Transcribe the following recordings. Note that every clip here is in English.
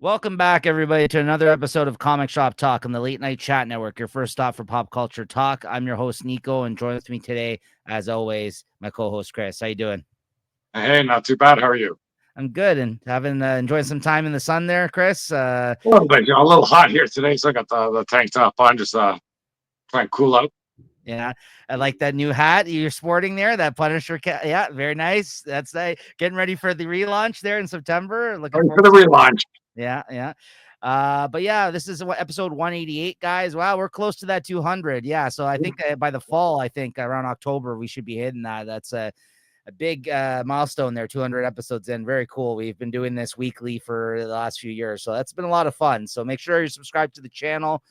Welcome back, everybody, to another episode of Comic Shop Talk on the Late Night Chat Network, your first stop for pop culture talk. I'm your host, Niko, and joined with me today, as always, my co-host, Chris. How you doing? Hey, not too bad. How are you? I'm good, and having enjoying some time in the sun there, Chris. A little bit, a little hot here today, so I got the tank top on, just trying to cool out. Yeah, I like that new hat you're sporting there, that Punisher cap. Yeah, very nice. That's getting ready for the relaunch there in September. Looking Ready for forward the to it. relaunch. Yeah. But yeah, this is what episode 188, guys. Wow, we're close to that 200. Yeah, so I think by the fall, I think around October, we should be hitting that. That's a big milestone there, 200 episodes in. Very cool. We've been doing this weekly for the last few years, so that's been a lot of fun. So make sure you're subscribed to the channel.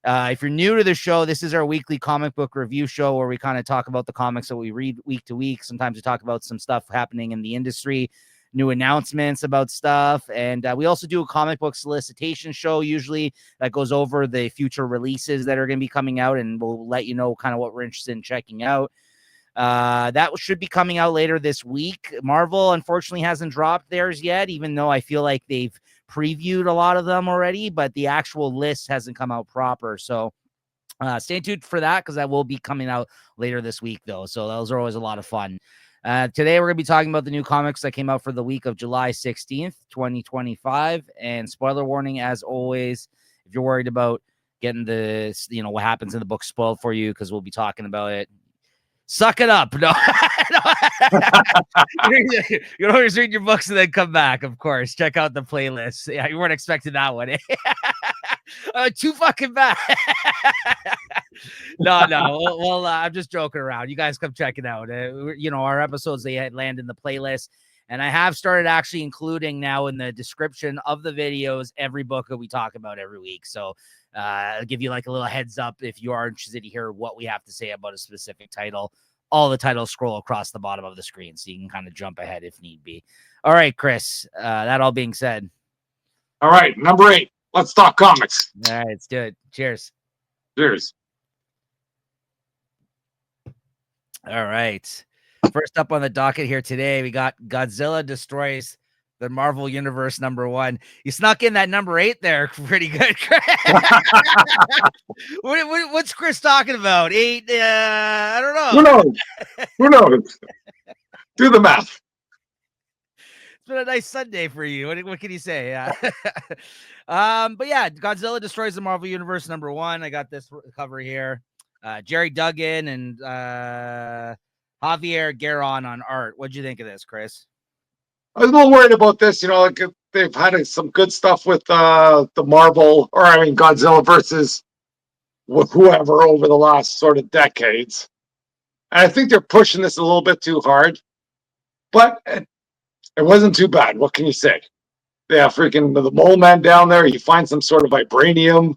If you're new to the show, this is our weekly comic book review show where we kind of talk about the comics that we read week to week. Sometimes we talk about some stuff happening in the industry, new announcements about stuff. And we also do a comic book solicitation show, usually that goes over the future releases that are going to be coming out. And we'll let you know kind of what we're interested in checking out. That should be coming out later this week. Marvel, unfortunately, hasn't dropped theirs yet, even though I feel like they've previewed a lot of them already, but the actual list hasn't come out proper. So stay tuned for that because that will be coming out later this week, though. So those are always a lot of fun. Today, we're going to be talking about the new comics that came out for the week of July 16th, 2025. And spoiler warning, as always, if you're worried about getting what happens in the book spoiled for you, because we'll be talking about it. Suck it up. No. You always read your books and then come back, of course. Check out the playlist. Yeah, you weren't expecting that one. Too fucking bad. No. Well, I'm just joking around. You guys come check it out. Our episodes, they land in the playlist. And I have started actually including now in the description of the videos every book that we talk about every week. So I'll give you like a little heads up if you are interested to hear what we have to say about a specific title. All the titles scroll across the bottom of the screen, so you can kind of jump ahead if need be. All right, Chris, that all being said. All right, number 8. Let's talk comics. All right, let's do it. Cheers. Cheers. All right. First up on the docket here today, we got Godzilla Destroys the Marvel Universe #1. You snuck in that number 8 there. Pretty good. What's Chris talking about? 8? I don't know. Who knows? Do the math. It's been a nice Sunday for you. What can you say? Yeah. But yeah, Godzilla Destroys the Marvel Universe #1. I got this cover here. Jerry Duggan and Javier Garron on art. What'd you think of this, Chris? I was a little worried about this. Like they've had some good stuff with the Marvel, Godzilla versus whoever over the last sort of decades. And I think they're pushing this a little bit too hard. But it wasn't too bad. What can you say? Yeah, freaking the mole man down there, he finds some sort of vibranium,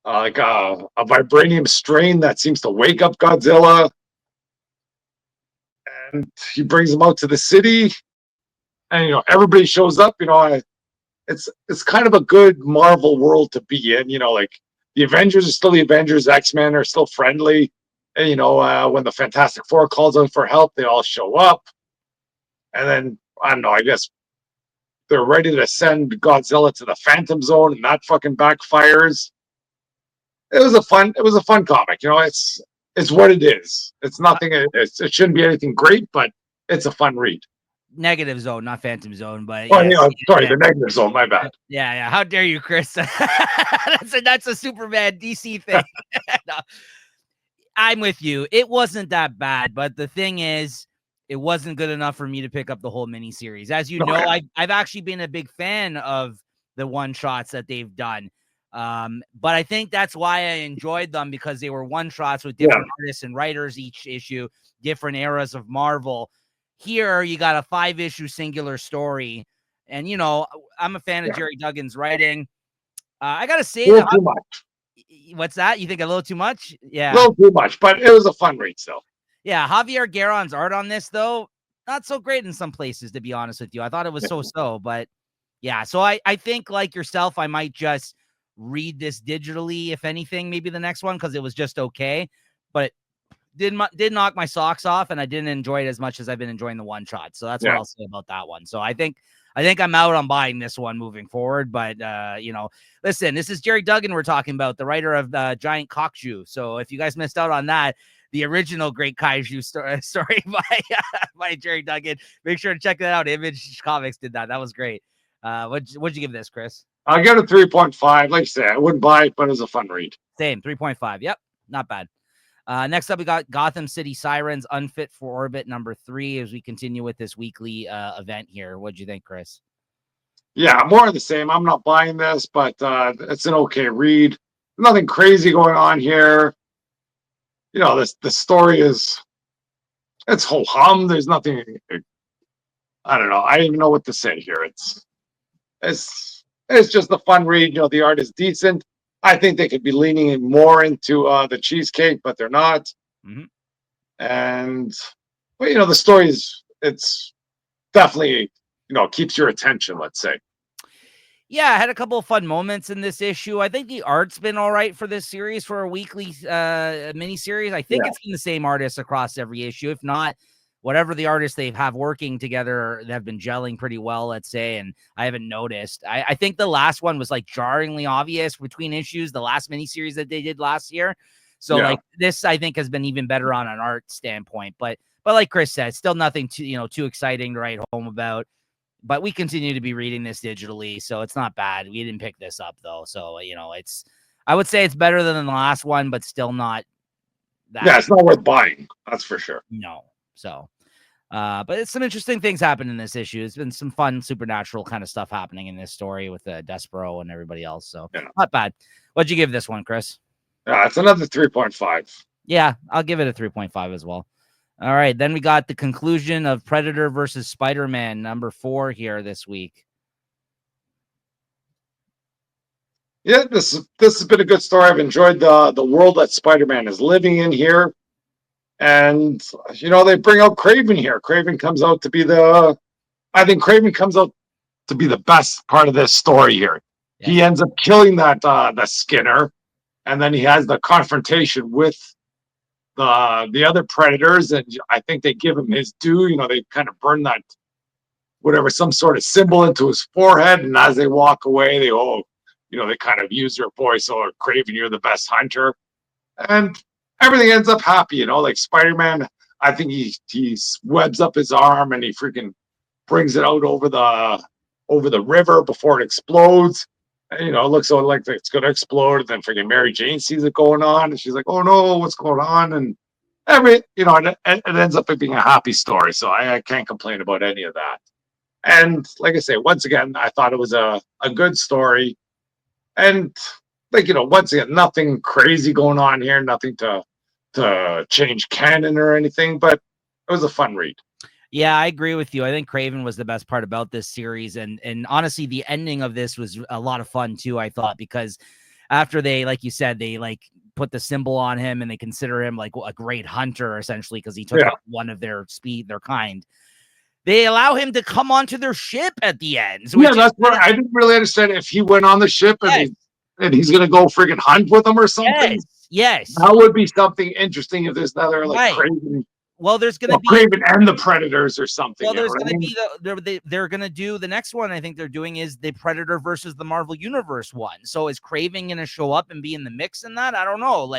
like a vibranium strain that seems to wake up Godzilla. And he brings him out to the city. And, everybody shows up. It's kind of a good Marvel world to be in. Like the Avengers are still the Avengers. X-Men are still friendly. And, when the Fantastic Four calls out for help, they all show up. And then, I don't know, I guess they're ready to send Godzilla to the Phantom Zone, and that fucking backfires. It was a fun comic. It's what it is. It's nothing. It shouldn't be anything great, but it's a fun read. Negative Zone, not Phantom Zone, but the Negative Zone. My bad. Yeah. How dare you, Chris? that's a Superman DC thing. No. I'm with you. It wasn't that bad, but the thing is, it wasn't good enough for me to pick up the whole miniseries. As you know, I've actually been a big fan of the one-shots that they've done. But I think that's why I enjoyed them, because they were one-shots with different artists and writers each issue, different eras of Marvel. Here, you got a 5-issue singular story. And, I'm a fan of Jerry Duggan's writing. I got to say, too much. What's that? You think a little too much? Yeah. A little too much, but it was a fun read still. Yeah, Javier Garron's art on this, though, not so great in some places, to be honest with you. I thought it was so, but yeah. So I think, like yourself, I might just read this digitally, if anything, maybe the next one, because it was just okay. But did knock my socks off, and I didn't enjoy it as much as I've been enjoying the one shot. So that's what I'll say about that one. So I think I think I'm out on buying this one moving forward. But listen, this is Jerry Duggan we're talking about, the writer of Giant Kaiju. So if you guys missed out on that, the original Great Kaiju story by Jerry Duggan, make sure to check that out. Image Comics did that. That was great. What'd you give this, Chris? I get a 3.5. Like I said, I wouldn't buy it, but it was a fun read. Same, 3.5. Yep, not bad. Next up, we got Gotham City Sirens, Unfit for Orbit, number 3, as we continue with this weekly event here. What'd you think, Chris? Yeah, more of the same. I'm not buying this, but it's an okay read. Nothing crazy going on here. The story it's ho-hum. There's nothing. I don't know. I don't even know what to say here. It's just a fun read. The art is decent. I think they could be leaning more into the cheesecake, but they're not. Mm-hmm. But the story it's definitely keeps your attention. Let's say. Yeah, I had a couple of fun moments in this issue. I think the art's been all right for this series for a weekly miniseries. I think it's been the same artist across every issue. If not, whatever the artists they have working together, they have been gelling pretty well, let's say, and I haven't noticed. I think the last one was like jarringly obvious between issues, the last miniseries that they did last year. So like this, I think, has been even better on an art standpoint. But like Chris said, still nothing too exciting to write home about. But we continue to be reading this digitally, so it's not bad. We didn't pick this up though, so I would say it's better than the last one, but still not that. Yeah, it's not worth buying. That's for sure. No, so. But it's some interesting things happen in this issue. It's been some fun supernatural kind of stuff happening in this story with Despero and everybody else. So not bad. What'd you give this one, Chris? It's another 3.5. Yeah, I'll give it a 3.5 as well. All right, then we got the conclusion of Predator versus Spider-Man, number 4 here this week. Yeah, this has been a good story. I've enjoyed the world that Spider-Man is living in here. And, they bring out Craven here. Craven comes out to be the best part of this story here. Yeah. He ends up killing the Skinner, and then he has the confrontation with the other Predators, and I think they give him his due. They kind of burn that some sort of symbol into his forehead, and as they walk away, they kind of use their voice, "Oh, Craven, you're the best hunter," and everything ends up happy. Like Spider-Man, I think he webs up his arm and he freaking brings it out over the river before it explodes. And, it looks like it's going to explode. And then freaking Mary Jane sees it going on, and she's like, "Oh no, what's going on?" And it ends up being a happy story. So I can't complain about any of that. And like I say, once again, I thought it was a good story. And once again, nothing crazy going on here, nothing to change canon or anything, but it was a fun read. Yeah, I agree with you. I think Craven was the best part about this series. And honestly, the ending of this was a lot of fun too, I thought, because after they, like you said, they put the symbol on him and they consider him like a great hunter, essentially, because he took out one of their kind. They allow him to come onto their ship at the end. So that's what I didn't really understand. If he went on the ship and he's going to go friggin' hunt with them or something. Yes. That would be something interesting if there's another Craven. Well, there's going to be Craven and the Predators or something. Well, there's going to be they're going to do the next one. I think they're doing is the Predator versus the Marvel Universe one. So is Craven going to show up and be in the mix in that? I don't know.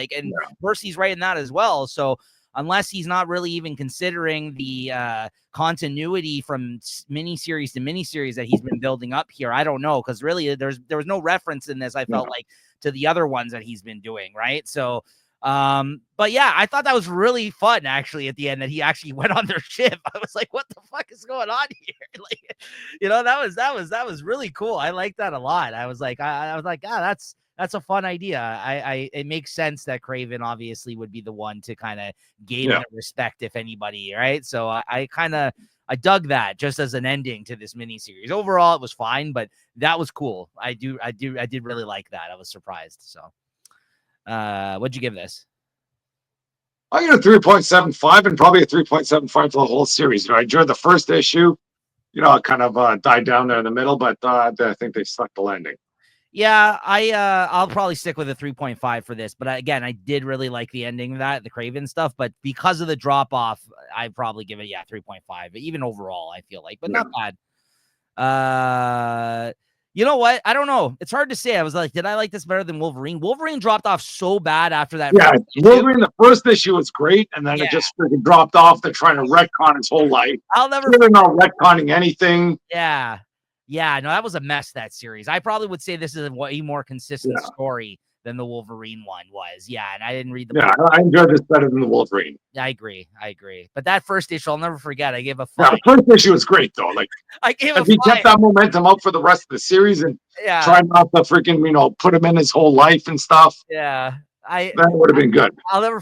Percy's right in that as well. So unless he's not really even considering the continuity from miniseries to miniseries that he's been building up here, I don't know, because really there was no reference in this. I felt like to the other ones that he's been doing, right? So. But yeah, I thought that was really fun actually at the end that he actually went on their ship. I was like, what the fuck is going on here? That was really cool. I like that a lot. I was like, that's a fun idea. It makes sense that Craven obviously would be the one to kind of gain the respect, if anybody, right? So I dug that just as an ending to this miniseries. Overall, it was fine, but that was cool. I did really like that. I was surprised. So. What'd you give this? I get a 3.75 and probably a 3.75 for the whole series. I enjoyed the first issue. It kind of died down there in the middle, but I think they stuck the landing. Yeah, I'll probably stick with a 3.5 for this. But again, I did really like the ending of that, the Craven stuff. But because of the drop off, I'd probably give it 3.5. Even overall, I feel like, but not bad. You know what? I don't know. It's hard to say. I was like, did I like this better than Wolverine? Wolverine dropped off so bad after that. Yeah, first issue. Wolverine, the first issue was great, and then it Yeah. just freaking dropped off. They're trying to retcon his whole life. I'll never. They're not retconning anything. Yeah. Yeah. No, that was a mess, that series. I probably would say this is a way more consistent story than the Wolverine one was. Yeah. And I didn't read the Yeah, I enjoyed this better than the Wolverine. I agree. But that first issue, I'll never forget. I gave a 5. Yeah, the first issue was great, though. Like, I gave a 5. if he kept that momentum up for the rest of the series and tried not to freaking, put him in his whole life and stuff. Yeah. That would have been good. I'll never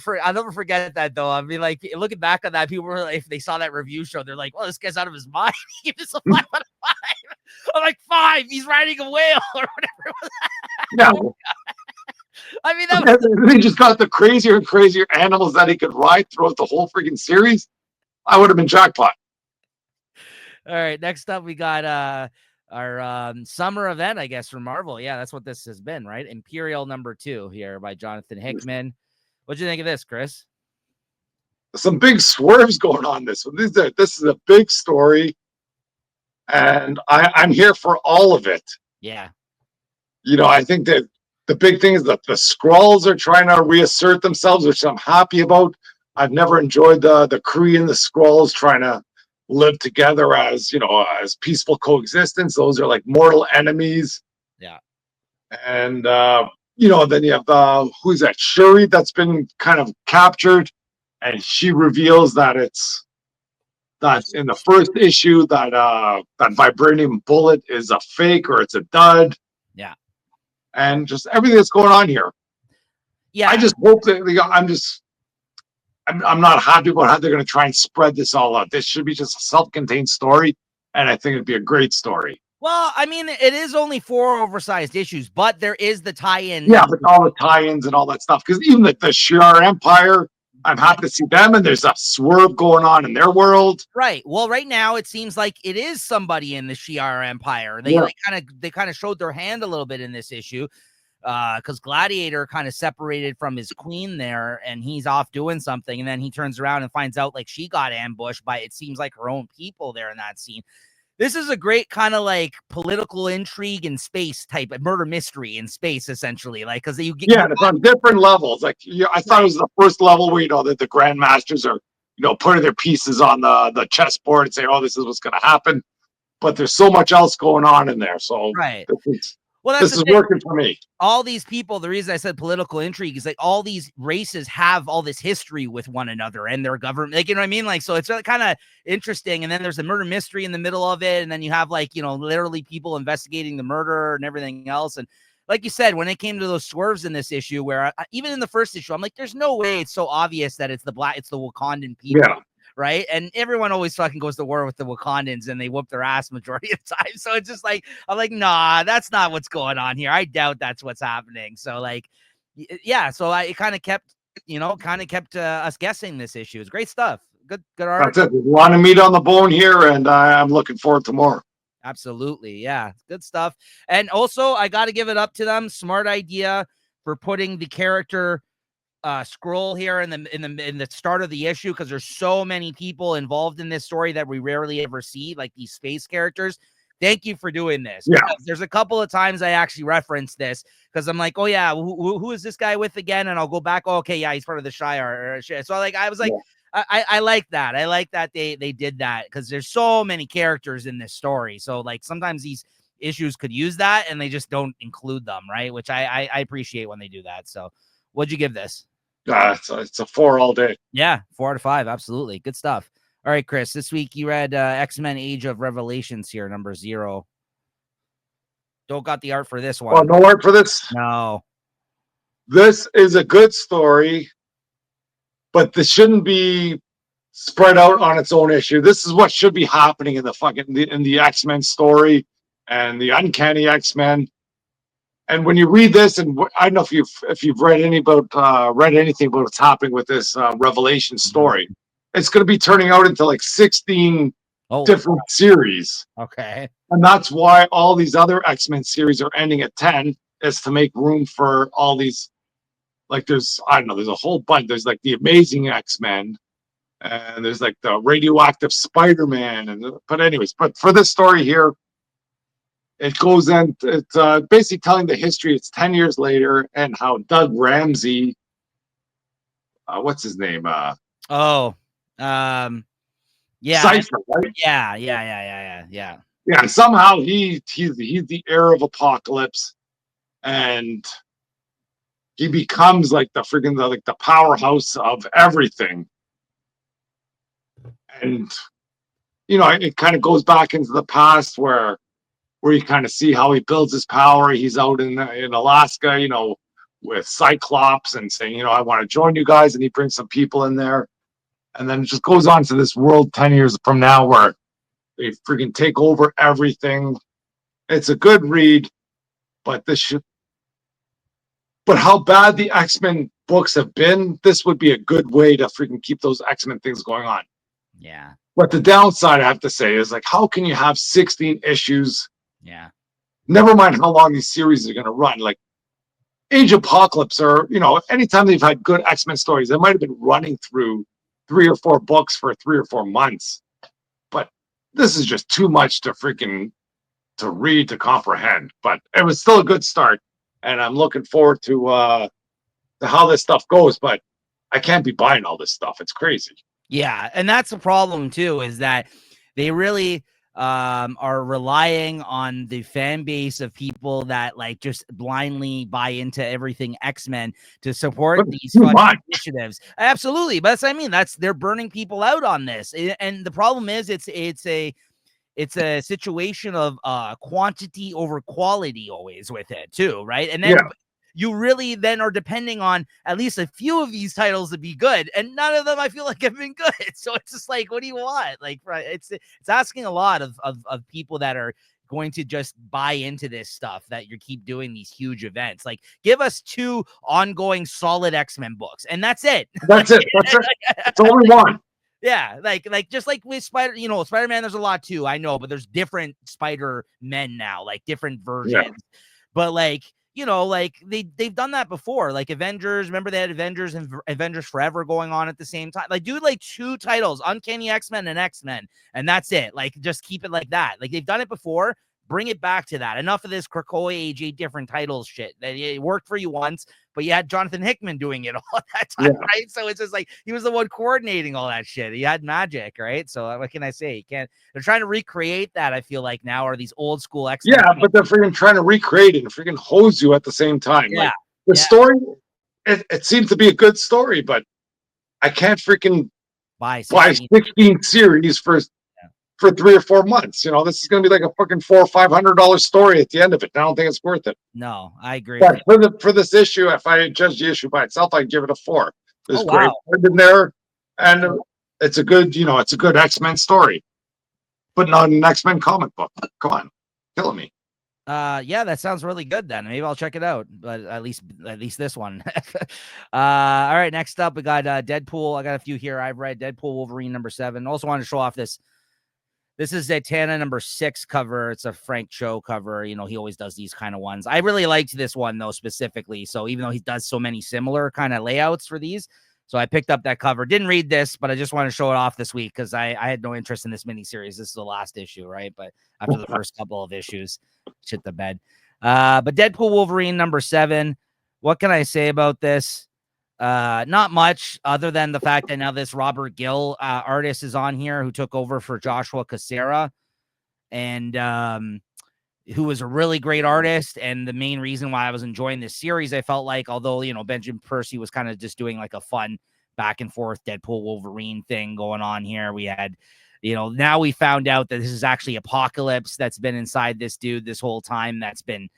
forget that, though. I mean, like, looking back on that, people were like, if they saw that review show, they're like, well, this guy's out of his mind. Give this a 5 out of 5. I'm like, 5. He's riding a whale or whatever. Yeah. I mean, he just got the crazier and crazier animals that he could ride throughout the whole freaking series. I would have been jackpot. All right. Next up, we got our summer event, I guess, from Marvel. Yeah, that's what this has been, right? Imperial #2 here by Jonathan Hickman. What'd you think of this, Chris? Some big swerves going on this one. This is a big story, and I'm here for all of it. Yeah. I think that the big thing is that the Skrulls are trying to reassert themselves, which I'm happy about. I've never enjoyed the Kree and the Skrulls trying to live together as peaceful coexistence. Those are like mortal enemies. Yeah. And then you have who's that? Shuri, that's been kind of captured, and she reveals that that's in the first issue that that vibranium bullet is a fake or it's a dud. Yeah. And just everything that's going on here. Yeah. I just hope that I'm not happy about how they're going to try and spread this all out. This should be just a self-contained story, and I think it'd be a great story. Well, I mean, it is only 4 oversized issues, but there is the tie-in. Yeah, but all the tie-ins and all that stuff. Because even like the Shi'ar Empire, I'm happy to see them, and there's a swerve going on in their world. Right. Well, right now it seems like it is somebody in the Shi'ar Empire. They kind of showed their hand a little bit in this issue, because Gladiator kind of separated from his queen there, and he's off doing something, and then he turns around and finds out like she got ambushed by, it seems like, her own people there in that scene. This is a great kind of like political intrigue in space type of murder mystery in space, essentially. Like, because it's on different levels. Like, I thought it was the first level where that the Grandmasters are putting their pieces on the chessboard and say, "Oh, this is what's going to happen." But there's so much else going on in there. So right. This is working for me. All these people, the reason I said political intrigue is like all these races have all this history with one another and their government. Like, you know what I mean? Like, so it's really kind of interesting. And then there's a murder mystery in the middle of it. And then you have like, literally people investigating the murder and everything else. And like you said, when it came to those swerves in this issue, where even in the first issue, I'm like, there's no way it's so obvious that it's the Wakandan people. Yeah. Right. And everyone always fucking goes to war with the Wakandans and they whoop their ass majority of the time. So it's just like, I'm like, nah, that's not what's going on here. I doubt that's what's happening. So like, yeah. So it kind of kept us guessing this issue. It's great stuff. Good art. That's it. There's a lot of meat on the bone here, and I'm looking forward to more. Absolutely. Yeah. Good stuff. And also I got to give it up to them. Smart idea for putting the character scroll here in the start of the issue, because there's so many people involved in this story that we rarely ever see, like these space characters. Thank you for doing this. Yeah. There's a couple of times I actually referenced this because I'm like, oh yeah, who is this guy with again? And I'll go back. Oh, okay, yeah, he's part of the Shire. So like I was like, yeah. I like that. I like that they did that because there's so many characters in this story. So like sometimes these issues could use that and they just don't include them, right? Which I appreciate when they do that. So what'd you give this? It's a 4 all day. Yeah, 4 out of 5. Absolutely. Good stuff. All right, Chris, this week you read X-Men Age of Revelations here, #0. Don't got the art for this one. Oh, no art for this? No. This is a good story, but this shouldn't be spread out on its own issue. This is what should be happening in the X-Men story and the Uncanny X-Men. And when you read this, and I don't know if you've read anything about what's happening with this Revelation story, it's going to be turning out into like 16 different series. Okay. And that's why all these other X-Men series are ending at 10, is to make room for all these. Like there's a whole bunch. There's like the Amazing X-Men, and there's like the Radioactive Spider-Man. But for this story here, it goes in. It's basically telling the history. It's 10 years later, and how Doug Ramsey, what's his name? Oh, yeah, Cypher, right? yeah. Yeah. Somehow he's the heir of Apocalypse, and he becomes like the freaking like the powerhouse of everything. And it kind of goes back into the past where you kind of see how he builds his power. He's out in Alaska, with Cyclops and saying, I want to join you guys, and he brings some people in there, and then it just goes on to this world 10 years from now where they freaking take over everything. It's a good read, but but how bad the X-Men books have been, this would be a good way to freaking keep those X-Men things going on. Yeah. But the downside, I have to say, is like, how can you have 16 issues? Yeah. Never mind how long these series are going to run. Like Age Apocalypse, or anytime they've had good X-Men stories, they might have been running through 3 or 4 books for 3 or 4 months. But this is just too much to read, to comprehend. But it was still a good start, and I'm looking forward to how this stuff goes. But I can't be buying all this stuff. It's crazy. Yeah, and that's the problem too, is that they really are relying on the fan base of people that like just blindly buy into everything X-Men to support these fucking initiatives. Absolutely, but that's what I mean. They're burning people out on this, and the problem is it's a situation of quantity over quality always with it too, right? And then you really then are depending on at least a few of these titles to be good, and none of them I feel like have been good. So it's just like, what do you want? Like, it's asking a lot of people that are going to just buy into this stuff, that you keep doing these huge events. Like, give us 2 ongoing solid X-Men books, and that's it. That's it. That's all we want. Yeah, like just like with Spider-Man, there's a lot too, I know, but there's different Spider-Men now, like different versions. Yeah. But like, like they've done that before. Like Avengers, remember they had Avengers and Avengers Forever going on at the same time. Like, do like 2 titles, Uncanny X-Men and X-Men, and that's it. Like, just keep it like that. Like, they've done it before. Bring it back to that. Enough of this Krakoa Age 8 different titles shit. It worked for you once, but you had Jonathan Hickman doing it all that time, right? So it's just like he was the one coordinating all that shit. He had magic, right? So what can I say? You can't. They're trying to recreate that. I feel like now are these old school X-Men. Yeah, but they're freaking trying to recreate it and freaking hose you at the same time. Yeah, like the story, it seems to be a good story, but I can't freaking buy 16 series for 3 or 4 months. This is going to be like a fucking $400 or $500 story at the end of it. I don't think it's worth it. No, I agree. But for this issue, if I judge the issue by itself, I'd give it a 4. There's great in there, and it's a good, it's a good X-Men story, but not an X-Men comic book. Come on, killing me. Yeah, that sounds really good then. Maybe I'll check it out, but at least this one. All right, next up we got Deadpool. I got a few here. I've read Deadpool Wolverine #7. Also wanted to show off this. This is Zatanna #6 cover. It's a Frank Cho cover. He always does these kind of ones. I really liked this one though, specifically. So even though he does so many similar kind of layouts for these, so I picked up that cover. Didn't read this, but I just want to show it off this week because I had no interest in this miniseries. This is the last issue, right? But after the first couple of issues, shit the bed. But Deadpool Wolverine #7. What can I say about this? Not much other than the fact that now this Robert Gill artist is on here who took over for Joshua Cassera, and who was a really great artist. And the main reason why I was enjoying this series, I felt like, although, Benjamin Percy was kind of just doing like a fun back and forth Deadpool Wolverine thing going on here. We had, now we found out that this is actually Apocalypse that's been inside this dude this whole time, that's been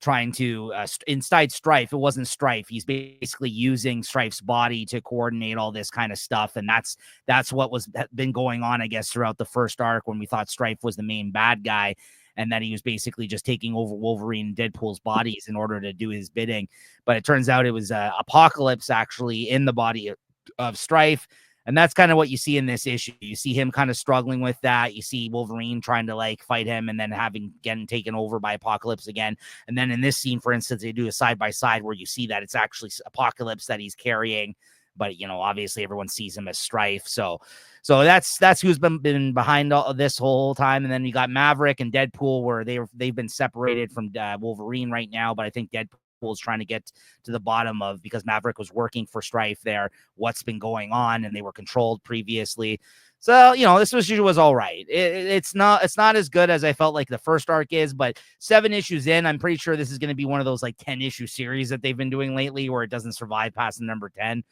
trying to inside Strife. It wasn't Strife. He's basically using Strife's body to coordinate all this kind of stuff. And that's what was been going on, I guess, throughout the first arc, when we thought Strife was the main bad guy, and that he was basically just taking over Wolverine and Deadpool's bodies in order to do his bidding. But it turns out it was Apocalypse actually in the body of Strife. And that's kind of what you see in this issue. You see him kind of struggling with that. You see Wolverine trying to like fight him and then getting taken over by Apocalypse again. And then in this scene, for instance, they do a side-by-side where you see that it's actually Apocalypse that he's carrying but obviously everyone sees him as Strife. So that's who's been behind all of this whole time. And then you got Maverick and Deadpool, where they've been separated from Wolverine right now, but I think Deadpool is trying to get to the bottom of, because Maverick was working for Strife there, what's been going on, and they were controlled previously. So, this issue was all right. It's not as good as I felt like the first arc is, but 7 issues in, I'm pretty sure this is going to be one of those like 10 issue series that they've been doing lately, where it doesn't survive past the number 10.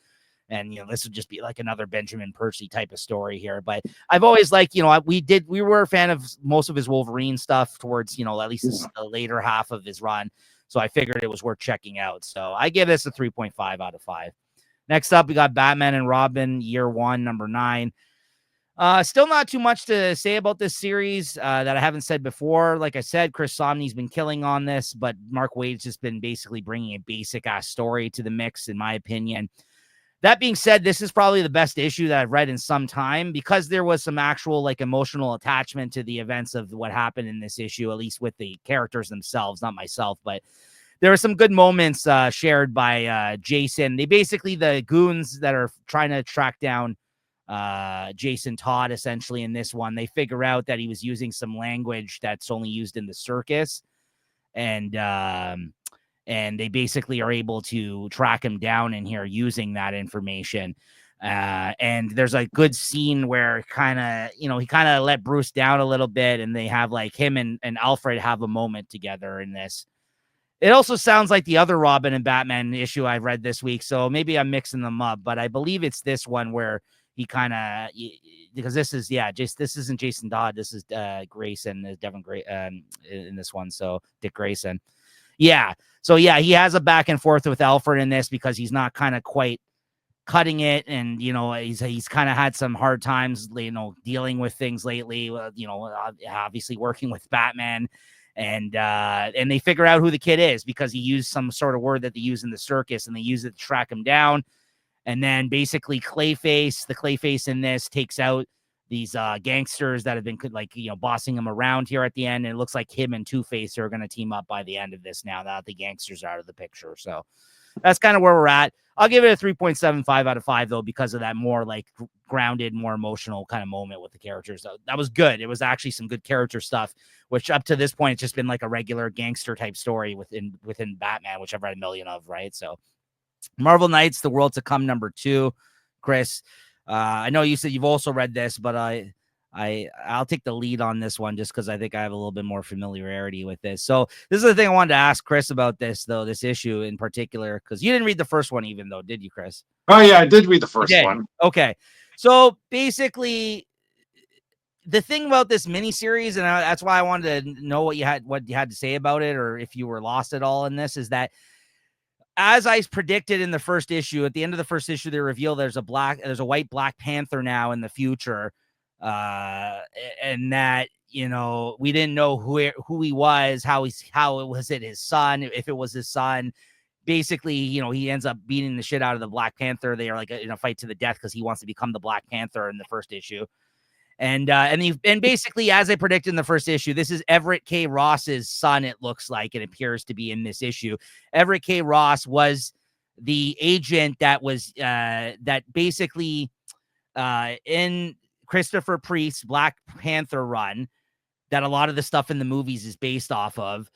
And, this would just be like another Benjamin Percy type of story here. But I've always liked, we were a fan of most of his Wolverine stuff towards, at least the later half of his run. So I figured it was worth checking out. So I give this a 3.5 out of 5. Next up, we got Batman and Robin, year 1, number 9. Still not too much to say about this series that I haven't said before. Like I said, Chris Samnee's been killing on this, but Mark Waid's just been basically bringing a basic-ass story to the mix, in my opinion. That being said, this is probably the best issue that I've read in some time, because there was some actual like emotional attachment to the events of what happened in this issue, at least with the characters themselves, not myself, but there were some good moments shared by Jason. They basically, the goons that are trying to track down Jason Todd, essentially, in this one, they figure out that he was using some language that's only used in the circus, and they basically are able to track him down in here using that information. And there's a good scene where he kind of let Bruce down a little bit, and they have like him and Alfred have a moment together in this. It also sounds like the other Robin and Batman issue I've read this week, so maybe I'm mixing them up, but I believe it's this one where he kind of, because this isn't Jason Todd, this is Grayson, Devin Gray in this one, so Dick Grayson. Yeah, so yeah, he has a back and forth with Alfred in this, because he's not kind of quite cutting it, and he's kind of had some hard times, dealing with things lately, obviously working with Batman, and they figure out who the kid is, because he used some sort of word that they use in the circus, and they use it to track him down. And then basically the Clayface in this takes out these gangsters that have been bossing him around here at the end. And it looks like him and Two-Face are going to team up by the end of this, now that the gangsters are out of the picture. So that's kind of where we're at. I'll give it a 3.75 out of 5, though, because of that more like grounded, more emotional kind of moment with the characters. That was good. It was actually some good character stuff, which up to this point, it's just been like a regular gangster type story within Batman, which I've read a million of, right? So Marvel Knights, The World to Come, number 2. Chris, I know you said you've also read this, but I'll take the lead on this one, just because I think I have a little bit more familiarity with this. So this is the thing I wanted to ask Chris about this, though, this issue in particular, because you didn't read the first one even, though, did you, Chris? Oh, yeah, I did read the first one. Okay. So basically, the thing about this miniseries, and that's why I wanted to know what you had to say about it, or if you were lost at all in this, is that, as I predicted in the first issue, at the end of the first issue, they reveal there's a white Black Panther now in the future, and that we didn't know who he was, how it was his son, if it was his son. Basically, he ends up beating the shit out of the Black Panther. They are like in a fight to the death, because he wants to become the Black Panther in the first issue. And basically, as I predicted in the first issue, this is Everett K. Ross's son, it looks like. It appears to be in this issue. Everett K. Ross was the agent that was that basically in Christopher Priest's Black Panther run, that a lot of the stuff in the movies is based off of.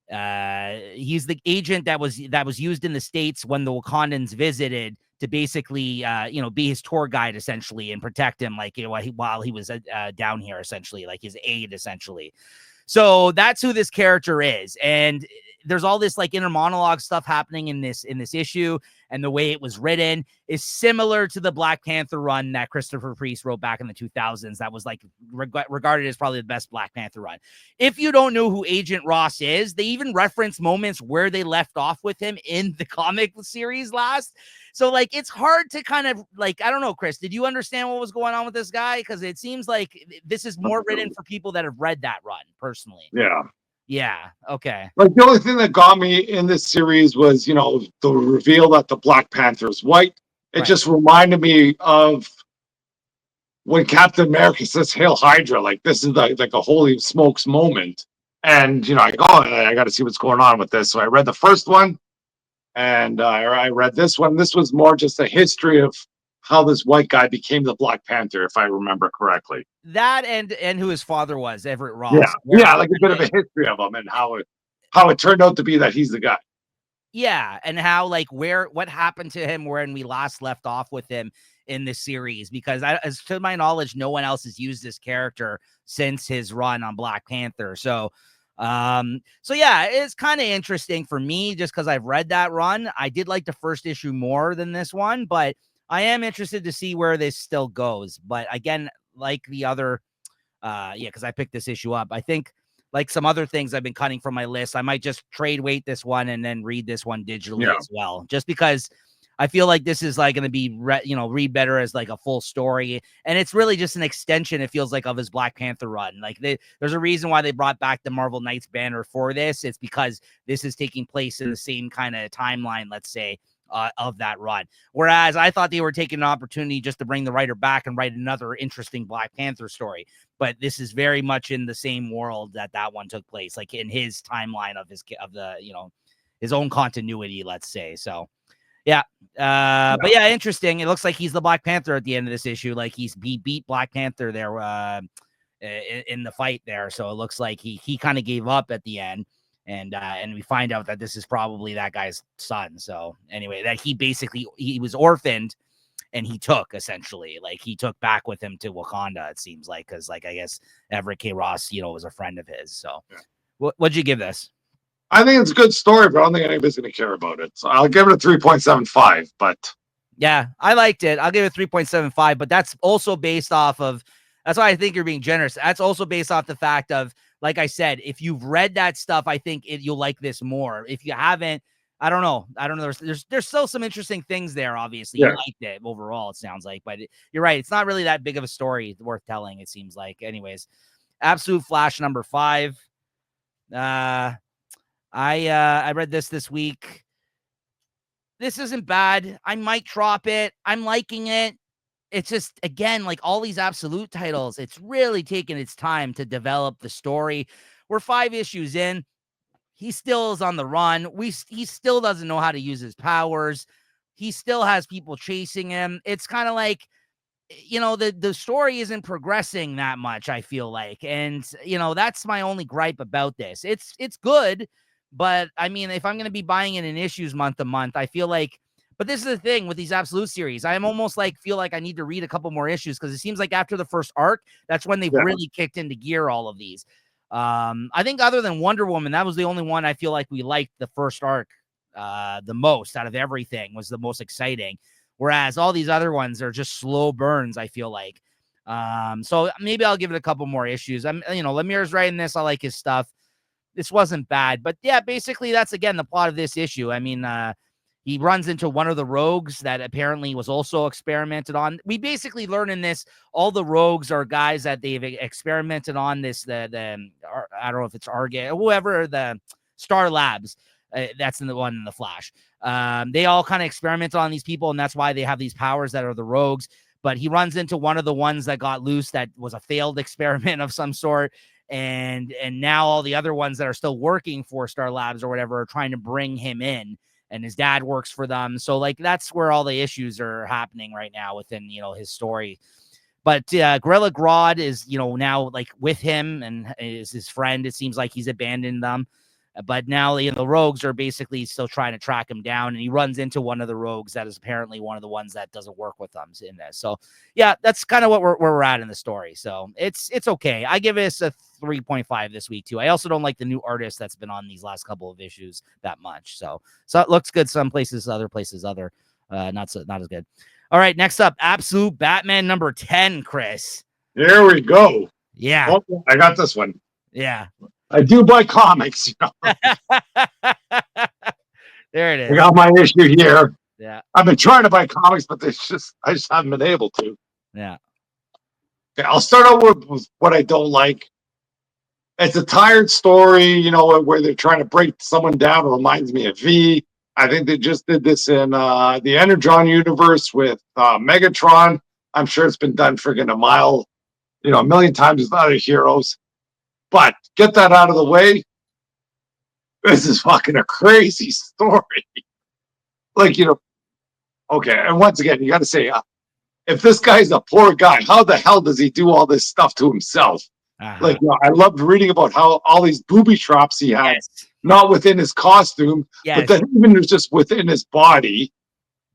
He's the agent that was used in the States when the Wakandans visited, to basically, be his tour guide, essentially, and protect him, while he was down here, essentially, like his aide, essentially. So that's who this character is. And there's all this like inner monologue stuff happening in this issue, and the way it was written is similar to the Black Panther run that Christopher Priest wrote back in the 2000s. That was like regarded as probably the best Black Panther run. If you don't know who Agent Ross is, they even reference moments where they left off with him in the comic series last. So like, it's hard to kind of like, I don't know, Chris, did you understand what was going on with this guy? Because it seems like this is more written for people that have read that run personally. Yeah. Yeah. Okay. Like, the only thing that got me in this series was, the reveal that the Black Panther is white. It just reminded me of when Captain America says "Hail Hydra." Like, this is like a holy smokes moment. And, I got to see what's going on with this. So I read the first one, And I read this one. This was more just a history of how this white guy became the Black Panther, if I remember correctly. That and who his father was, Everett Yeah, Ross. yeah, like a bit of a history of him and how it turned out to be that he's the guy. Yeah, and how like what happened to him when we last left off with him in the series, because as to my knowledge, no one else has used this character since his run on Black Panther. So yeah, it's kind of interesting for me just because I've read that run. I did like the first issue more than this one, but I am interested to see where this still goes. But again, like the other because I picked this issue up, I think like some other things I've been cutting from my list, I might just trade weight this one and then read this one digitally as well, just because I feel like this is like going to be read better as like a full story, and it's really just an extension, it feels like, of his Black Panther run. Like there's a reason why they brought back the Marvel Knights banner for this. It's because this is taking place in the same kind of timeline, let's say, of that run. Whereas I thought they were taking an opportunity just to bring the writer back and write another interesting Black Panther story. But this is very much in the same world that one took place, like in his timeline of his own continuity, let's say. So yeah. But yeah, interesting. It looks like he's the Black Panther at the end of this issue. Like he beat Black Panther there in the fight there. So it looks like he kind of gave up at the end. And we find out that this is probably that guy's son. So anyway, that he was orphaned and he took back with him to Wakanda, it seems like, because like I guess Everett K. Ross, was a friend of his. So what'd you give this? I think it's a good story, but I don't think anybody's going to care about it. So I'll give it a 3.75. But yeah, I liked it. I'll give it 3.75, but that's also based off of, that's why I think you're being generous. That's also based off the fact of, like I said, if you've read that stuff, I think you'll like this more. If you haven't, I don't know. There's still some interesting things there. Obviously, you liked it overall, it sounds like, but you're right. It's not really that big of a story worth telling, it seems like. Anyways, Absolute Flash number 5. I read this week. This isn't bad. I might drop it. I'm liking it. It's just, again, like all these Absolute titles, it's really taken its time to develop the story. We're 5 issues in. He still is on the run. He still doesn't know how to use his powers. He still has people chasing him. It's kind of like, the story isn't progressing that much, I feel like. And, that's my only gripe about this. It's good, but I mean, if I'm going to be buying it in issues month to month, I feel like, but this is the thing with these Absolute series. I'm almost like, feel like I need to read a couple more issues, because it seems like after the first arc, that's when they've really kicked into gear, all of these. I think other than Wonder Woman, that was the only one I feel like we liked the first arc the most out of everything, was the most exciting. Whereas all these other ones are just slow burns, I feel like. So maybe I'll give it a couple more issues. Lemire's writing this. I like his stuff. This wasn't bad, but yeah, basically that's, again, the plot of this issue. I mean, he runs into one of the rogues that apparently was also experimented on. We basically learn in this, all the rogues are guys that they've experimented on this, I don't know if it's Argate, whoever, the Star Labs. That's in the one in the Flash. They all kind of experimented on these people, and that's why they have these powers that are the rogues. But he runs into one of the ones that got loose that was a failed experiment of some sort. And now all the other ones that are still working for Star Labs or whatever are trying to bring him in, and his dad works for them. So like, that's where all the issues are happening right now within, his story. But Gorilla Grodd is, now like with him and is his friend. It seems like he's abandoned them. But now, the rogues are basically still trying to track him down, and he runs into one of the rogues that is apparently one of the ones that doesn't work with them in this. So yeah, that's kind of where we're at in the story. So it's okay. I give this a 3.5 this week too. I also don't like the new artist that's been on these last couple of issues that much. So it looks good some places, other places not as good. All right, next up, Absolute Batman number 10, Chris. There we go. Yeah. Oh, I got this one. Yeah. I do buy comics. There it is. I got my issue here. Yeah. I've been trying to buy comics, but I just haven't been able to. Yeah. Okay, I'll start out with what I don't like. It's a tired story, where they're trying to break someone down. It reminds me of V. I think they just did this in the Energon universe with Megatron. I'm sure it's been done friggin' a million times with other heroes. But get that out of the way. This is fucking a crazy story. like, okay. And once again, you got to say, if this guy's a poor guy, how the hell does he do all this stuff to himself? Like, I loved reading about how all these booby traps he had, Yes. not within his costume, but Yes. then even just within his body.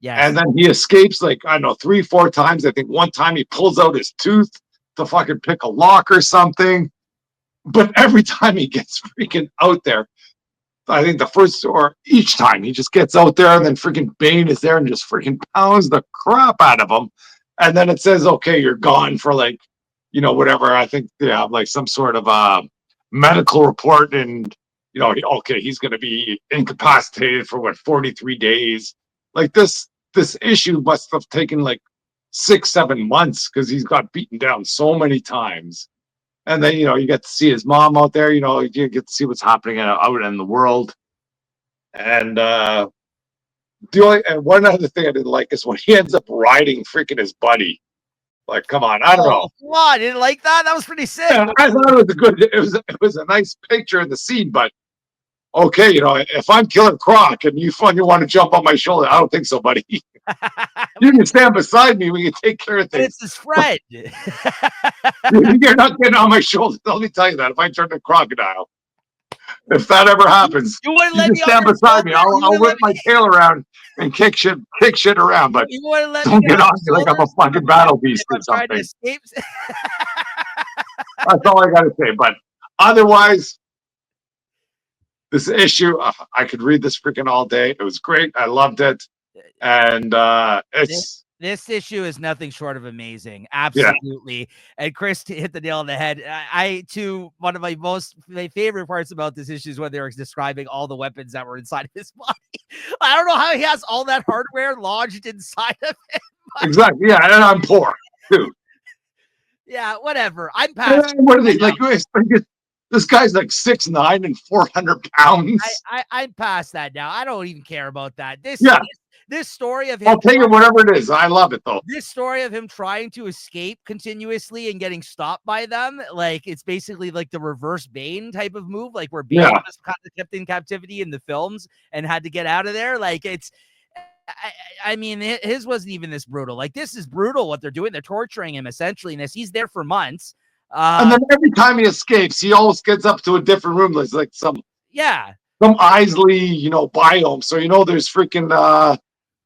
Yes. And then he escapes, like, I don't know, 3-4 times. I think one time he pulls out his tooth to fucking pick a lock or something. But every time he gets freaking out there, I think the first or each time he just gets out there, and then freaking Bane is there and just freaking pounds the crap out of him. And then it says, okay, you're gone for like, whatever. I think they have like some sort of medical report, and okay, he's going to be incapacitated for what, 43 days. Like this issue must have taken like 6-7 months because he's got beaten down so many times. And then, you get to see his mom out there, you get to see what's happening out in the world. And one other thing I didn't like is when he ends up riding freaking his buddy. Like, come on, I don't know. Come on, didn't like that? That was pretty sick. Yeah, I thought it was a nice picture in the scene, but okay, if I'm Killer Croc and you want to jump on my shoulder, I don't think so, buddy. You can stand beside me. We can take care of things. It's his friend. You're not getting on my shoulder. Let me tell you that. If I turn to crocodile, if that ever happens, you wouldn't let me stand beside me. I'll whip my tail around and kick shit around. But you wouldn't let don't me get on me like I'm a fucking battle beast or something. That's all I got to say. But otherwise, this issue, I could read this freaking all day. It was great. I loved it. And this issue is nothing short of amazing. Absolutely. Yeah. And Chris hit the nail on the head. I too, one of my favorite parts about this issue is when they were describing all the weapons that were inside of his body. I don't know how he has all that hardware lodged inside of him. Exactly. Yeah. And I'm poor too. Yeah, whatever. I'm past. What are they like? This guy's like 6'9" and 400 pounds. I'm past that now. I don't even care about that. This story of him. I'll take it whatever it is. I love it though. This story of him trying to escape continuously and getting stopped by them, like it's basically like the reverse Bane type of move, like where Bane was kind of kept in captivity in the films and had to get out of there. Like I mean, his wasn't even this brutal. Like this is brutal what they're doing. They're torturing him essentially, and he's there for months. And then every time he escapes, he always gets up to a different room. There's like some Isley, biome. So there's freaking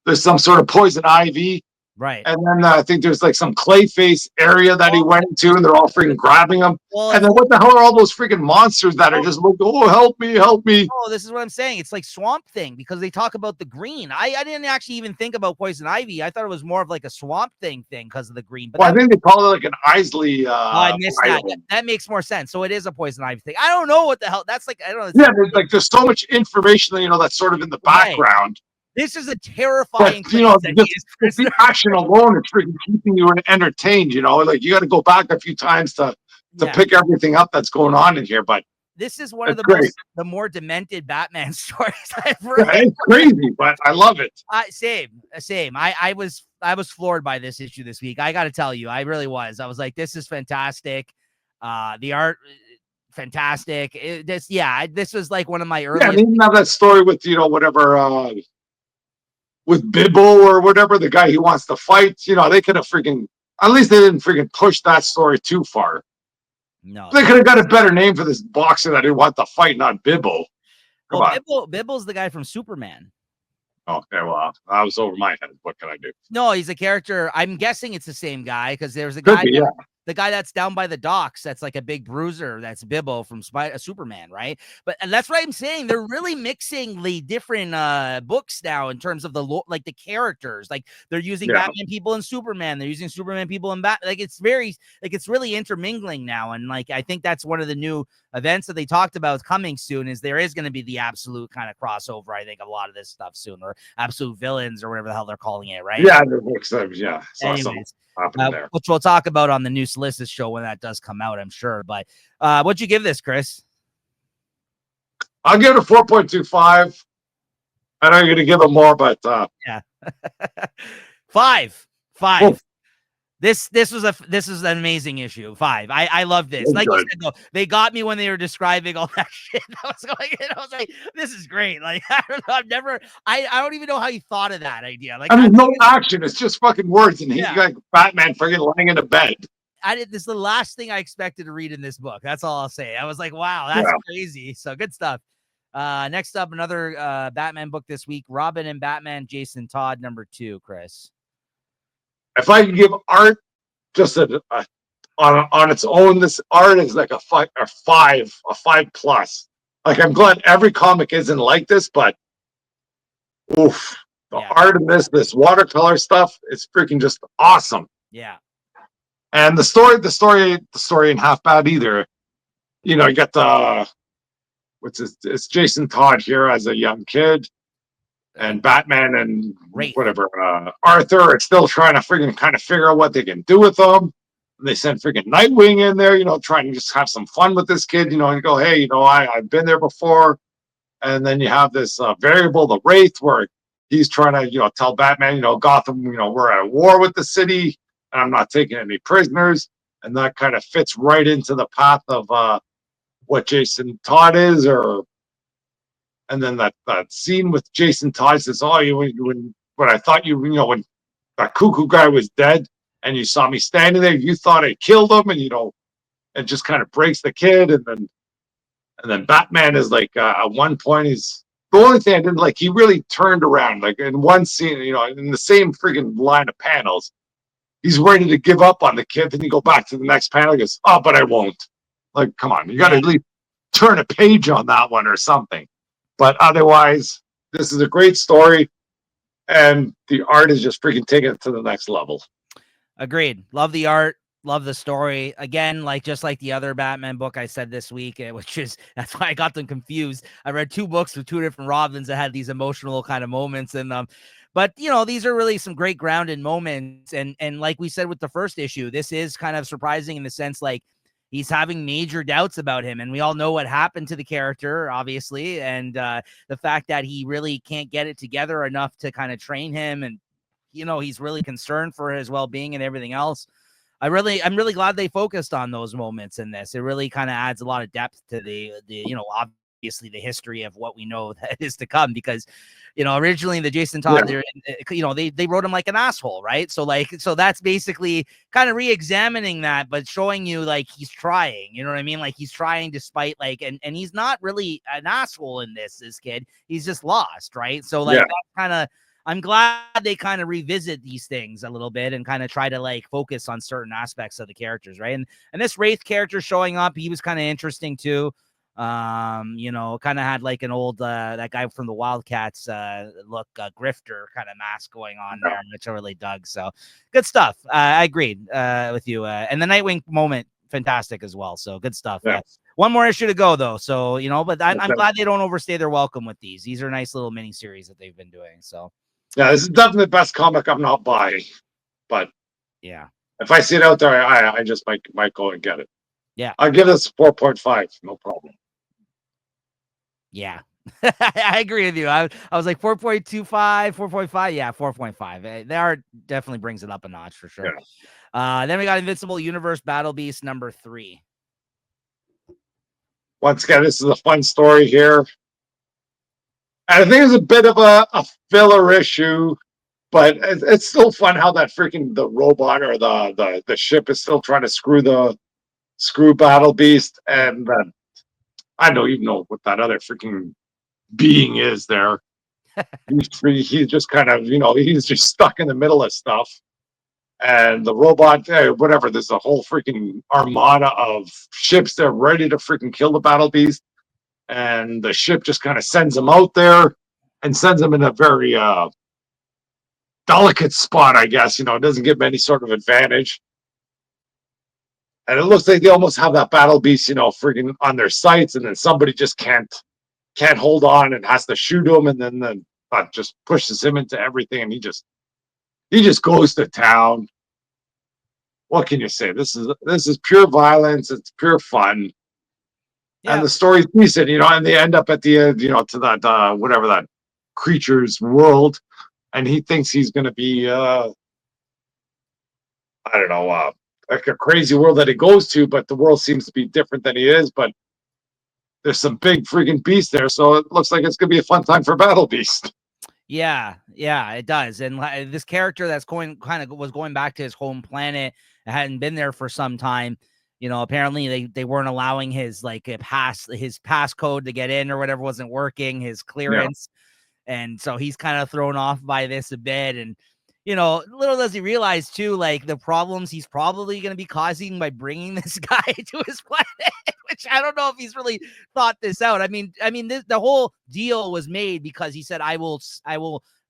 there's some sort of poison ivy. Right. And then I think there's like some Clayface area that he went into, and they're all freaking grabbing him. Well, and then what the hell are all those freaking monsters that are just like, oh, help me, help me. Oh, this is what I'm saying. It's like Swamp Thing because they talk about the green. I didn't actually even think about poison ivy. I thought it was more of like a Swamp Thing because of the green. But I think they call it like an Isley. I missed that. That makes more sense. So it is a poison ivy thing. I don't know what the hell. That's like, I don't know. Yeah, there's so much information, that's sort of in the background. This is a terrifying thing. The action alone is freaking keeping you entertained, like you got to go back a few times to pick everything up that's going on in here. But this is one of the more demented Batman stories I've read. Yeah, it's crazy, but I love it. Same. I was floored by this issue this week. I got to tell you, I really was. I was like, this is fantastic. The art, fantastic. This was like one of my earliest. Yeah, I mean, now that story with whatever. With Bibble or whatever, the guy he wants to fight, they could have at least they didn't freaking push that story too far. No. They could have got a better name for this boxer that didn't want to fight, not Bibble. Bibble's the guy from Superman. Okay, well, I was over my head. What can I do? No, he's a character. I'm guessing it's the same guy because there's a guy. The guy that's down by the docks, that's like a big bruiser. That's Bibble from Superman, right? But that's what I'm saying. They're really mixing the different books now in terms of the characters. Like they're using Batman people in Superman. They're using Superman people in Bat. Like it's really intermingling now. And like I think that's one of the new events that they talked about coming soon. Is there is going to be the absolute kind of crossover. I think a lot of this stuff soon, or absolute villains, or whatever the hell they're calling it, right? Yeah, yeah. Anyways. Which we'll talk about on the new Solicit show when that does come out, I'm sure. But what'd you give this, Chris? I'll give it a 4.25. I know you're going to give it more, but yeah, 5. This is an amazing issue 5. I love this. It's Like you good. said, though, they got me when they were describing all that shit. I was like, this is great. Like I don't know, I don't even know how you thought of that idea. Like I I mean, no action. It's just fucking words, and he's yeah. like Batman freaking lying in a bed. This is the last thing I expected to read in this book. That's all I'll say. I was like, wow, that's Yeah. crazy. So good stuff. Next up, another Batman book this week, Robin and Batman, Jason Todd, #2, Chris. If I could give art just on its own, this art is like a 5 plus. Like I'm glad every comic isn't like this, but oof, the art in this watercolor stuff is freaking just awesome. Yeah. And the story ain't half bad either. You know, you got it's Jason Todd here as a young kid, and Batman and Wraith. whatever Arthur are still trying to freaking kind of figure out what they can do with them. And they send freaking Nightwing in there, you know, trying to just have some fun with this kid, you know, and go, hey, you know, I've been there before. And then you have this variable, the Wraith, where he's trying to, you know, tell Batman, you know, Gotham, you know, we're at war with the city, and I'm not taking any prisoners. And that kind of fits right into the path of what Jason Todd is, and then that scene with Jason Todd says, "Oh, when I thought you know, when that cuckoo guy was dead, and you saw me standing there, you thought I killed him," and you know, it just kind of breaks the kid, and then Batman is like, at one point, he's the only thing I didn't like. He really turned around, like in one scene, you know, in the same freaking line of panels, he's ready to give up on the kid. Then you go back to the next panel, he goes, "Oh, but I won't." Like, come on, you got to at least turn a page on that one or something. But otherwise, this is a great story, and the art is just freaking taking it to the next level. Agreed. Love the art. Love the story. Again, like just like the other Batman book I said this week, which is that's why I got them confused. I read 2 books with 2 different Robins that had these emotional kind of moments in them. But you know, these are really some great grounded moments. And like we said with the first issue, this is kind of surprising in the sense like he's having major doubts about him. And we all know what happened to the character, obviously. And the fact that he really can't get it together enough to kind of train him. And, you know, he's really concerned for his well-being and everything else. I'm really glad they focused on those moments in this. It really kind of adds a lot of depth to the, you know, obviously the history of what we know that is to come, because, you know, originally the Jason Todd, you know, they wrote him like an asshole, right? So that's basically kind of re-examining that, but showing you like he's trying, you know what I mean? Like he's trying despite like, and he's not really an asshole in this kid. He's just lost, right? So like that kind of, I'm glad they kind of revisit these things a little bit and kind of try to like focus on certain aspects of the characters, right? And this Wraith character showing up, he was kind of interesting too. You know, kind of had like an old that guy from the Wildcats look grifter kind of mask going on there, which I really dug. So good stuff. I agreed with you. And the Nightwing moment, fantastic as well. So good stuff. One more issue to go though. So, you know, but I'm glad they don't overstay their welcome with these. These are nice little mini series that they've been doing. So yeah, this is definitely the best comic I'm not buying, but yeah, if I see it out there, I just might go and get it. Yeah, I'll give this 4.5, no problem. Yeah, I agree with you. I was like 4.25, 4.5. Yeah, 4.5. They are definitely brings it up a notch for sure. Then we got Invincible Universe Battle Beast #3. Once again, this is a fun story here. And I think it's a bit of a filler issue, but it's still fun how that freaking the robot or the ship is still trying to screw Battle Beast, and I don't even know what that other freaking being is there. He's just kind of, you know, he's just stuck in the middle of stuff. And the robot, whatever, there's a whole freaking armada of ships that are ready to freaking kill the Battle Beast. And the ship just kind of sends him out there and sends him in a very delicate spot, I guess. You know, it doesn't give him any sort of advantage. And it looks like they almost have that Battle Beast, you know, freaking on their sights, and then somebody just can't hold on and has to shoot him, and then just pushes him into everything, and he just goes to town. What can you say? This is pure violence. It's pure fun. And the story's decent, you know, and they end up at the end, you know, to that whatever that creature's world, and he thinks he's going to be I don't know, like a crazy world that he goes to, but the world seems to be different than he is. But there's some big freaking beasts there, so it looks like it's gonna be a fun time for Battle Beast. Yeah, it does. And this character that's was going back to his home planet, hadn't been there for some time. Apparently they weren't allowing his his passcode to get in or whatever wasn't working, his Yeah, clearance. And so he's kind of thrown off by this a bit. And, little does he realize too, like the problems he's probably going to be causing by bringing this guy to his planet, which I don't know if he's really thought this out. The whole deal was made because he said, I will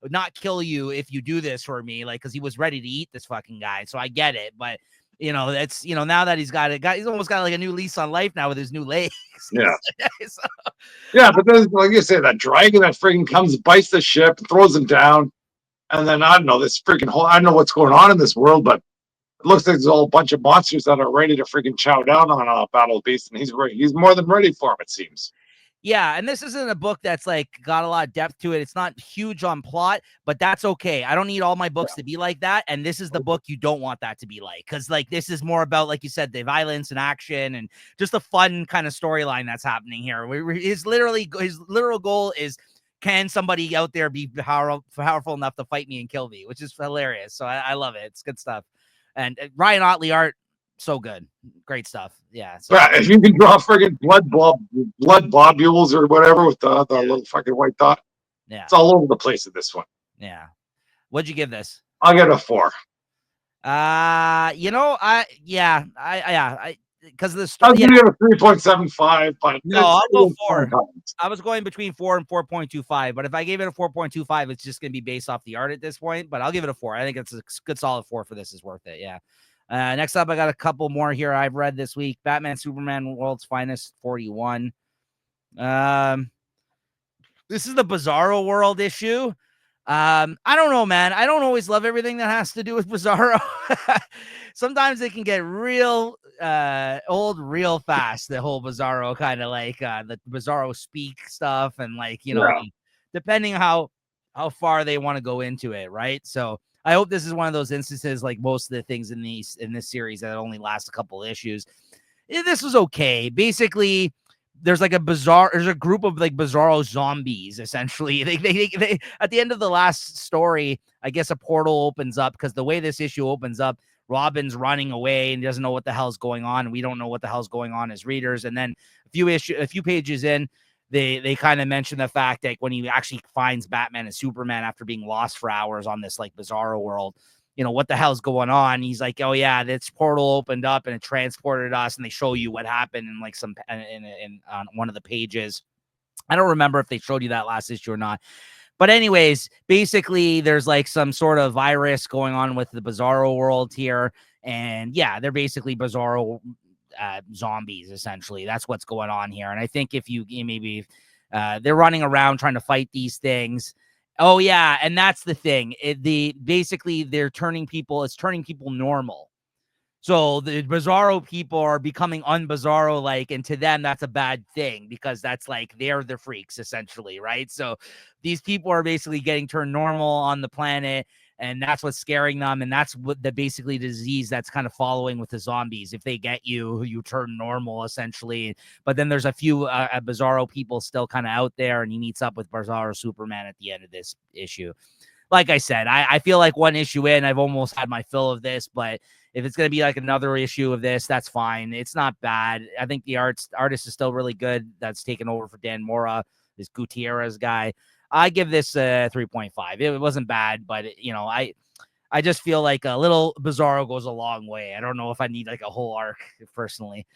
not kill you if you do this for me. Like, cause he was ready to eat this fucking guy. So I get it. But that's, now that he's almost got like a new lease on life now with his new legs. yeah. So, Yeah, but then, like you say, that dragon that freaking comes, bites the ship, throws him down, and then I don't know this freaking whole. I don't know what's going on in this world, but it looks like there's a whole bunch of monsters that are ready to freaking chow down on Battle Beast, and he's ready. He's more than ready for him, it seems. yeah, and this isn't a book that's like got a lot of depth to it. It's not huge on plot, but that's okay. I don't need all my books to be like that. And this is the book you don't want that to be like, because like this is more about, like you said, the violence and action and just a fun kind of storyline that's happening here. His literal goal is, can somebody out there be powerful enough to fight me and kill me, which is hilarious. So I love it. It's good stuff. And Ryan Otley art, so good, great stuff. Yeah. So Yeah, if you can draw friggin' blood globules or whatever with the little fucking white dot, yeah, it's all over the place in this one. yeah. What'd you give this? I'll get a 4. Because the I'll story. give it a 3.75, but No, I'll go 4. I was going between 4 and 4.25, but if I gave it a 4.25, it's just going to be based off the art at this point. But I'll give it a 4. I think it's a good solid 4 for this. Is worth it. Yeah. Next up, I got a couple more here I've read this week. Batman, Superman, World's Finest, 41. This is the Bizarro World issue. I don't know, man. I don't always love everything that has to do with Bizarro. Sometimes it can get real old real fast, the whole Bizarro kind of like the Bizarro speak stuff, and like, depending how far they want to go into it, right? So I hope this is one of those instances, like most of the things in this series that only last a couple of issues. This was okay. Basically, there's a group of like Bizarro zombies, essentially. They at the end of the last story, I guess a portal opens up, because the way this issue opens up, Robin's running away and doesn't know what the hell's going on. And we don't know what the hell's going on as readers. And then a few pages in, they kind of mention the fact that when he actually finds Batman and Superman after being lost for hours on this like Bizarro world, what the hell's going on? He's like, oh yeah, this portal opened up and it transported us, and they show you what happened in like in on one of the pages. I don't remember if they showed you that last issue or not. But anyways, basically there's like some sort of virus going on with the Bizarro world here. And yeah, they're basically Bizarro zombies, essentially. That's what's going on here. And I think if you maybe they're running around trying to fight these things. Oh yeah, and that's the thing. Basically they're turning people normal. So the Bizarro people are becoming unbizarro like, and to them that's a bad thing, because that's like they're the freaks, essentially, right? So these people are basically getting turned normal on the planet, and that's what's scaring them, and that's what basically the disease that's kind of following with the zombies. If they get you, you turn normal, essentially. But then there's a few Bizarro people still kind of out there, and he meets up with Bizarro Superman at the end of this issue. Like I said, I feel like one issue in, I've almost had my fill of this, but if it's going to be like another issue of this, that's fine. It's not bad. I think the artist is still really good. That's taken over for Dan Mora, this Gutierrez guy. I give this a 3.5. It wasn't bad, but I just feel like a little Bizarro goes a long way. I don't know if I need like a whole arc personally.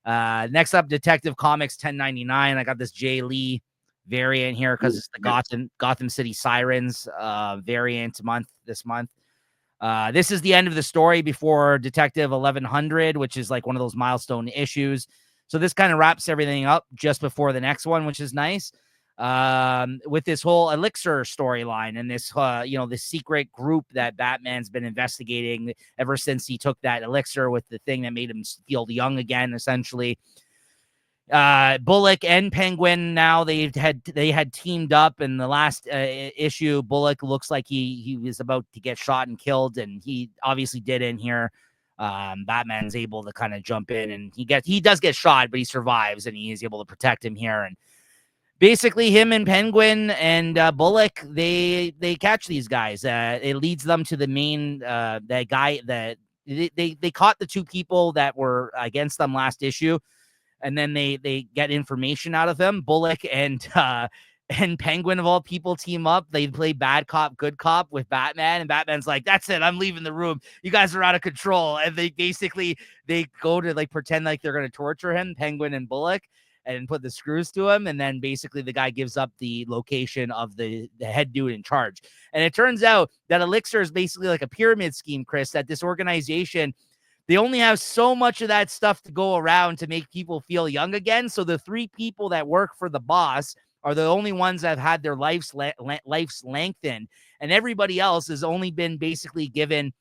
Next up, Detective Comics 1099. I got this Jay Lee variant here because it's the Gotham City Sirens variant this month. This is the end of the story before Detective 1100, which is like one of those milestone issues. So this kind of wraps everything up just before the next one, which is nice. With this whole Elixir storyline and this, this secret group that Batman's been investigating ever since he took that elixir with the thing that made him feel young again, essentially. Bullock and Penguin, now they had teamed up in the last issue. Bullock looks like he was about to get shot and killed, and he obviously did in here. Batman's able to kind of jump in, and he does get shot, but he survives, and he is able to protect him here. And basically, him and Penguin and Bullock, they catch these guys. It leads them to the main that guy that they caught the two people that were against them last issue, and then they get information out of them. Bullock and Penguin of all people team up. They play bad cop, good cop with Batman, and Batman's like, "That's it, I'm leaving the room. You guys are out of control." And they go to like pretend like they're gonna torture him, Penguin and Bullock, and put the screws to him. And then basically the guy gives up the location of the head dude in charge. And it turns out that Elixir is basically like a pyramid scheme, Chris, that this organization, they only have so much of that stuff to go around to make people feel young again. So the three people that work for the boss are the only ones that have had their life's lengthened, and everybody else has only been basically given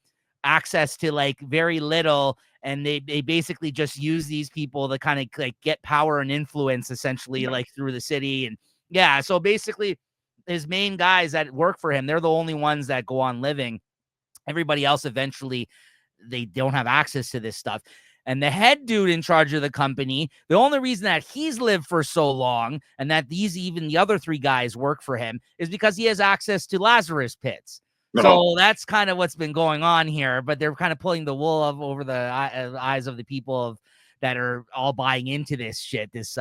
access to like very little, and they basically just use these people to kind of like get power and influence essentially like through the city. And yeah, so basically his main guys that work for him, they're the only ones that go on living. Everybody else eventually they don't have access to this stuff. And the head dude in charge of the company, the only reason that he's lived for so long and that even the other three guys work for him is because he has access to Lazarus pits. No. So that's kind of what's been going on here. But they're kind of pulling the wool over the eyes of the people that are all buying into this shit, this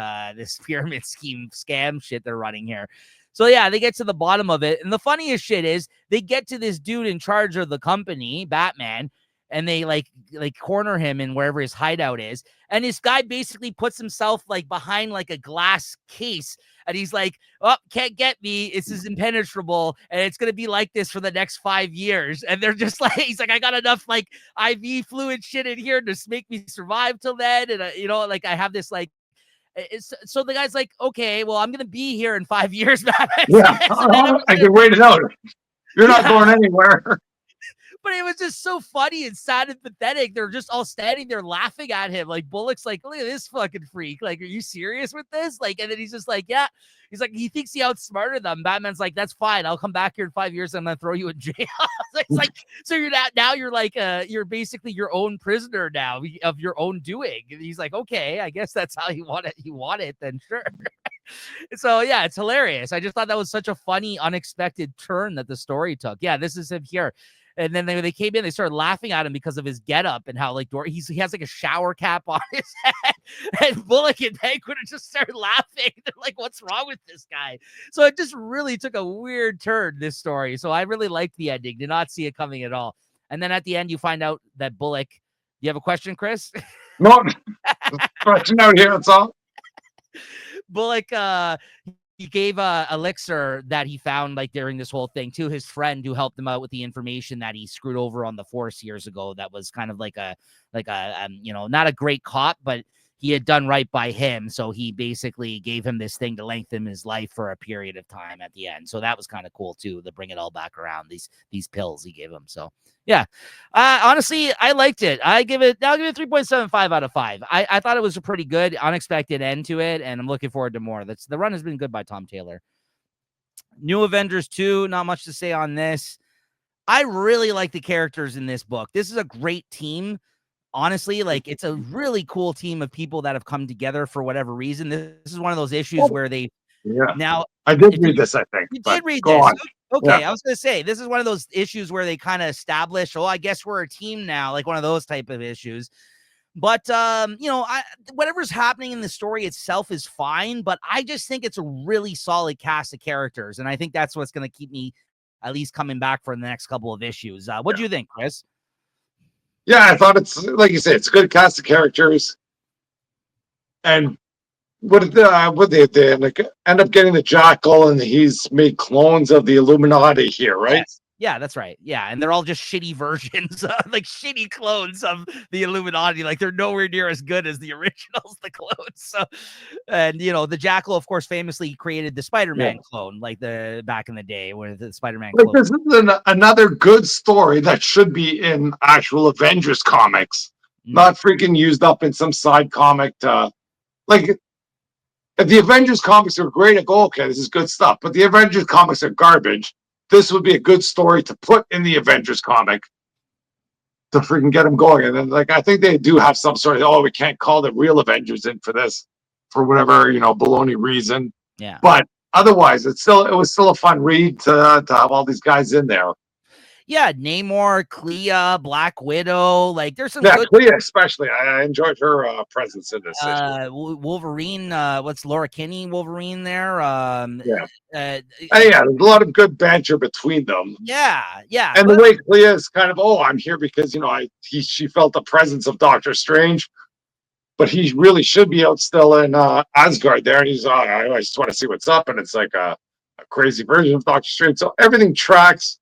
pyramid scheme scam shit they're running here. So yeah, they get to the bottom of it. And the funniest shit is they get to this dude in charge of the company, Batman, and they like corner him in wherever his hideout is. And this guy basically puts himself like behind like a glass case. And he's like, "Oh, can't get me. This is impenetrable. And it's going to be like this for the next 5 years." And they're just like, he's like, "I got enough like IV fluid shit in here to make me survive till then." And like I have this like, so the guy's like, "Okay, well, I'm going to be here in 5 years." Yeah, I can wait it out. You're not going anywhere. But it was just so funny and sad and pathetic. They're just all standing there laughing at him. Like Bullock's like, "Look at this fucking freak. Like, are you serious with this?" Like, and then he's just like, "Yeah." He's like, he thinks he outsmarted them. Batman's like, "That's fine. I'll come back here in 5 years and I'm gonna throw you in jail." It's like, so you're not now. You're like, you're basically your own prisoner now of your own doing. And he's like, "Okay, I guess that's how you want it. You want it, then sure." So yeah, it's hilarious. I just thought that was such a funny, unexpected turn that the story took. Yeah, this is him here. And then they came in, they started laughing at him because of his getup and how like he has like a shower cap on his head. And Bullock and Penguin just started laughing. They're like, "What's wrong with this guy?" So it just really took a weird turn, this story. So I really liked the ending. Did not see it coming at all. And then at the end, you find out that Bullock. You have a question, Chris? No, question out here. That's all. Bullock, he gave Elixir that he found like during this whole thing to his friend who helped him out with the information that he screwed over on the force years ago. That was kind of like a not a great cop, but he had done right by him. So he basically gave him this thing to lengthen his life for a period of time at the end. So that was kind of cool too, to bring it all back around, these pills he gave him. So yeah, honestly, I liked it. I'll give it 3.75 out of 5. I thought it was a pretty good, unexpected end to it, and I'm looking forward to more. The run has been good by Tom Taylor. New Avengers 2, not much to say on this. I really like the characters in this book. This is a great team. Honestly, like it's a really cool team of people that have come together for whatever reason. This is one of those issues where they now I did read this, I think. You did read go this. on. Okay, Yeah. I was going to say, this is one of those issues where they kind of establish, "Oh, I guess we're a team now," like one of those type of issues. But, whatever's happening in the story itself is fine, but I just think it's a really solid cast of characters, and I think that's what's going to keep me at least coming back for the next couple of issues. What do you think, Chris? Yeah, I thought it's, like you said, it's a good cast of characters. And what they end up getting the Jackal, and he's made clones of the Illuminati here, right? Yes. Yeah, that's right. Yeah, and they're all just shitty versions, like shitty clones of the Illuminati. Like they're nowhere near as good as the originals, the clones. So, and the Jackal, of course, famously created the Spider-Man clone, like the back in the day, where the Spider-Man clone. This is another good story that should be in actual Avengers comics, not freaking used up in some side comic. Like, if the Avengers comics are great, I go, okay, this is good stuff. But the Avengers comics are garbage. This would be a good story to put in the Avengers comic. to freaking get them going. And then, like, I think they do have some sort of, we can't call the real Avengers in for this, for whatever, baloney reason. Yeah. But otherwise, it was still a fun read to have all these guys in there. Yeah, Namor, Clea, Black Widow, like there's some good. Clea especially. I enjoyed her presence in this issue. Wolverine, what's Laura Kinney Wolverine there? Yeah. There's a lot of good banter between them. Yeah. And the way Clea is kind of, I'm here because she felt the presence of Doctor Strange, but he really should be out still in Asgard there, and he's I just want to see what's up, and it's like a crazy version of Doctor Strange. So everything tracks.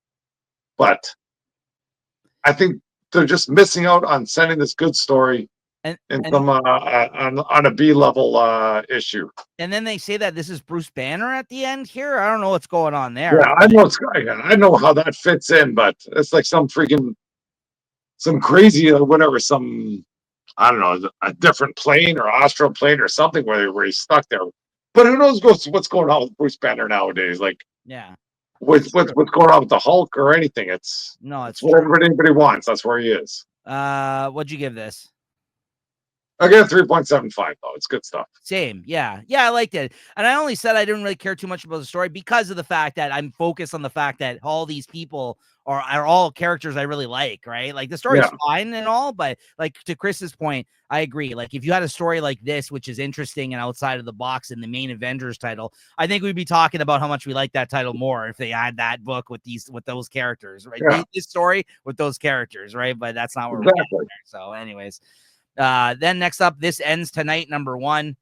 But I think they're just missing out on sending this good story on a B level issue. And then they say that this is Bruce Banner at the end here. I don't know what's going on there. Yeah, I know how that fits in, but it's like some crazy whatever, I don't know, a different plane or astral plane or something where he's stuck there. But who knows what's going on with Bruce Banner nowadays? Like, yeah. What's going on with the Hulk or anything? It's whatever anybody wants. That's where he is. What'd you give this? I get a 3.75 though. It's good stuff. Same. Yeah, I liked it. And I only said I didn't really care too much about the story because of the fact that I'm focused on the fact that all these people are all characters I really like, right? Like the story's fine and all, but like to Chris's point, I agree. Like if you had a story like this, which is interesting and outside of the box in the main Avengers title, I think we'd be talking about how much we like that title more if they had that book with those characters, right? Yeah. This story with those characters, right? But that's not where we're getting there. So anyways, then next up, This Ends Tonight, #1.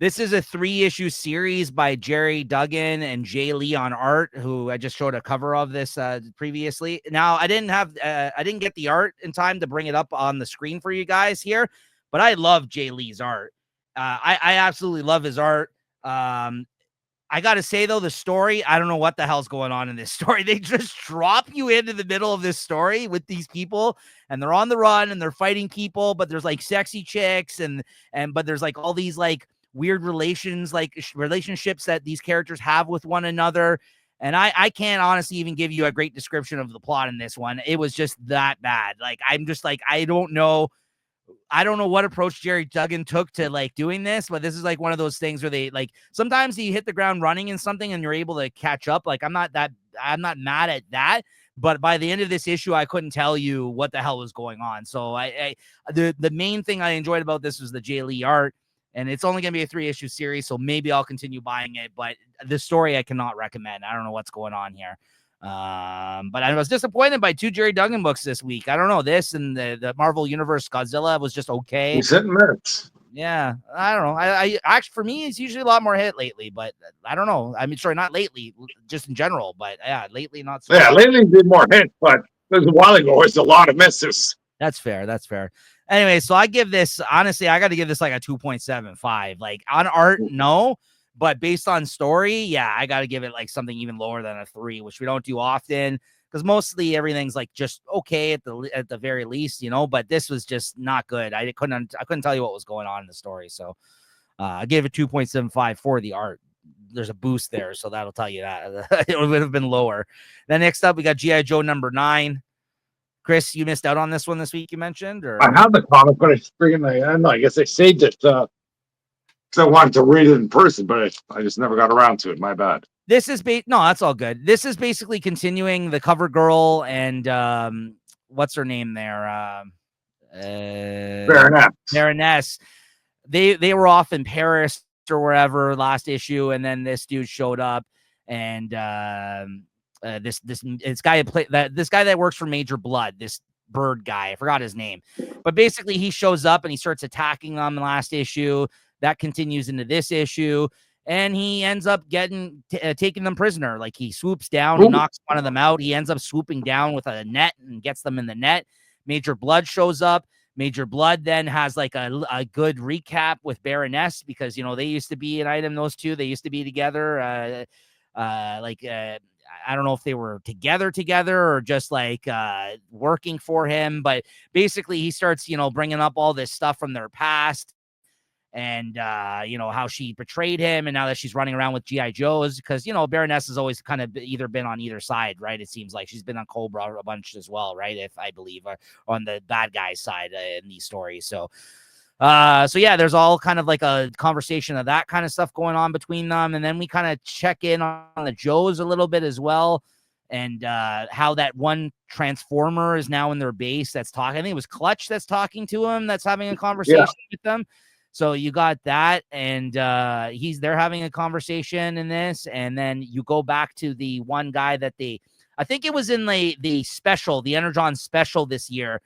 This is a 3-issue series by Jerry Duggan and Jay Lee on art, who I just showed a cover of this previously. Now, I didn't get the art in time to bring it up on the screen for you guys here, but I love Jay Lee's art. I absolutely love his art. I got to say, though, the story, I don't know what the hell's going on in this story. They just drop you into the middle of this story with these people, and they're on the run, and they're fighting people, but there's, like, sexy chicks, but there's, like, all these, like, weird relationships that these characters have with one another. And I can't honestly even give you a great description of the plot in this one. It was just that bad. Like, I'm just like, I don't know what approach Jerry Duggan took to like doing this, but this is like one of those things where they like, sometimes you hit the ground running in something and you're able to catch up. Like I'm not mad at that, but by the end of this issue, I couldn't tell you what the hell was going on. So the main thing I enjoyed about this was the Jay Lee art, and it's only going to be a 3-issue series. So maybe I'll continue buying it, but the story I cannot recommend. I don't know what's going on here. But I was disappointed by 2 Jerry Duggan books this week. I don't know, this and the Marvel Universe Godzilla was just okay. He's hitting minutes. Yeah, I don't know. I actually, for me, it's usually a lot more hit lately, but I don't know. I mean, sorry, not lately, just in general, but yeah, lately not so. Yeah, lately did more hits, but there's a while ago it's a lot of misses. That's fair. Anyway, so I give this, honestly, I got to give this like a 2.75. Like on art, no. But based on story, yeah, I got to give it like something even lower than a 3, which we don't do often because mostly everything's like just okay at the very least, but this was just not good. I couldn't tell you what was going on in the story. So I gave it 2.75 for the art. There's a boost there, so that'll tell you that it would have been lower. Then next up, we got G.I. Joe #9. Chris, you missed out on this one this week, you mentioned? Or I have the comic, but I guess I saved it. So I wanted to read it in person, but I just never got around to it. My bad. This is no, that's all good. This is basically continuing the Cover Girl and what's her name there? Baroness. They were off in Paris or wherever last issue, and then this dude showed up, and this guy that works for Major Blood, this bird guy, I forgot his name, but basically he shows up and he starts attacking them in the last issue. That continues into this issue, and he ends up taking them prisoner. Like he swoops down, he knocks one of them out. He ends up swooping down with a net and gets them in the net. Major Blood shows up. Major Blood then has like a good recap with Baroness because, they used to be an item, those two. They used to be together. I don't know if they were together or just like working for him, but basically he starts, bringing up all this stuff from their past. and how she betrayed him, and now that she's running around with GI Joes, because Baroness has always kind of either been on either side, right? It seems like she's been on Cobra a bunch as well, right? If I believe, on the bad guys side in these stories. So yeah, there's all kind of like a conversation of that kind of stuff going on between them, and then we kind of check in on the Joes a little bit as well, and how that one Transformer is now in their base that's talking. I think it was Clutch that's talking to him, that's having a conversation with them. So you got that, and they're having a conversation in this, and then you go back to the one guy that I think it was in the special, the Energon special this year,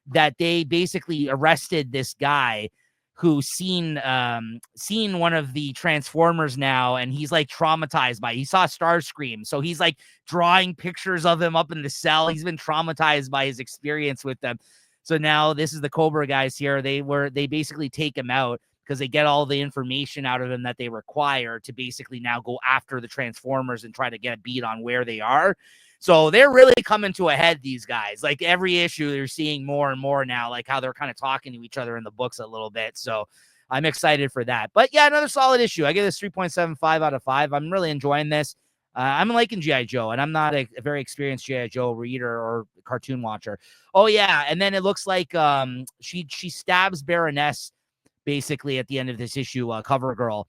that they basically arrested this guy who's seen one of the Transformers now, and he's like traumatized by it. He saw Starscream, so he's like drawing pictures of him up in the cell. He's been traumatized by his experience with them. So now this is the Cobra guys here. They basically take him out because they get all the information out of him that they require to basically now go after the Transformers and try to get a beat on where they are. So they're really coming to a head, these guys. Like every issue, they're seeing more and more now, like how they're kind of talking to each other in the books a little bit. So I'm excited for that. But yeah, another solid issue. I give this 3.75 out of 5. I'm really enjoying this. I'm liking G.I. Joe, and I'm not a very experienced G.I. Joe reader or cartoon watcher. Oh, yeah, and then it looks like she stabs Baroness basically at the end of this issue, Cover Girl.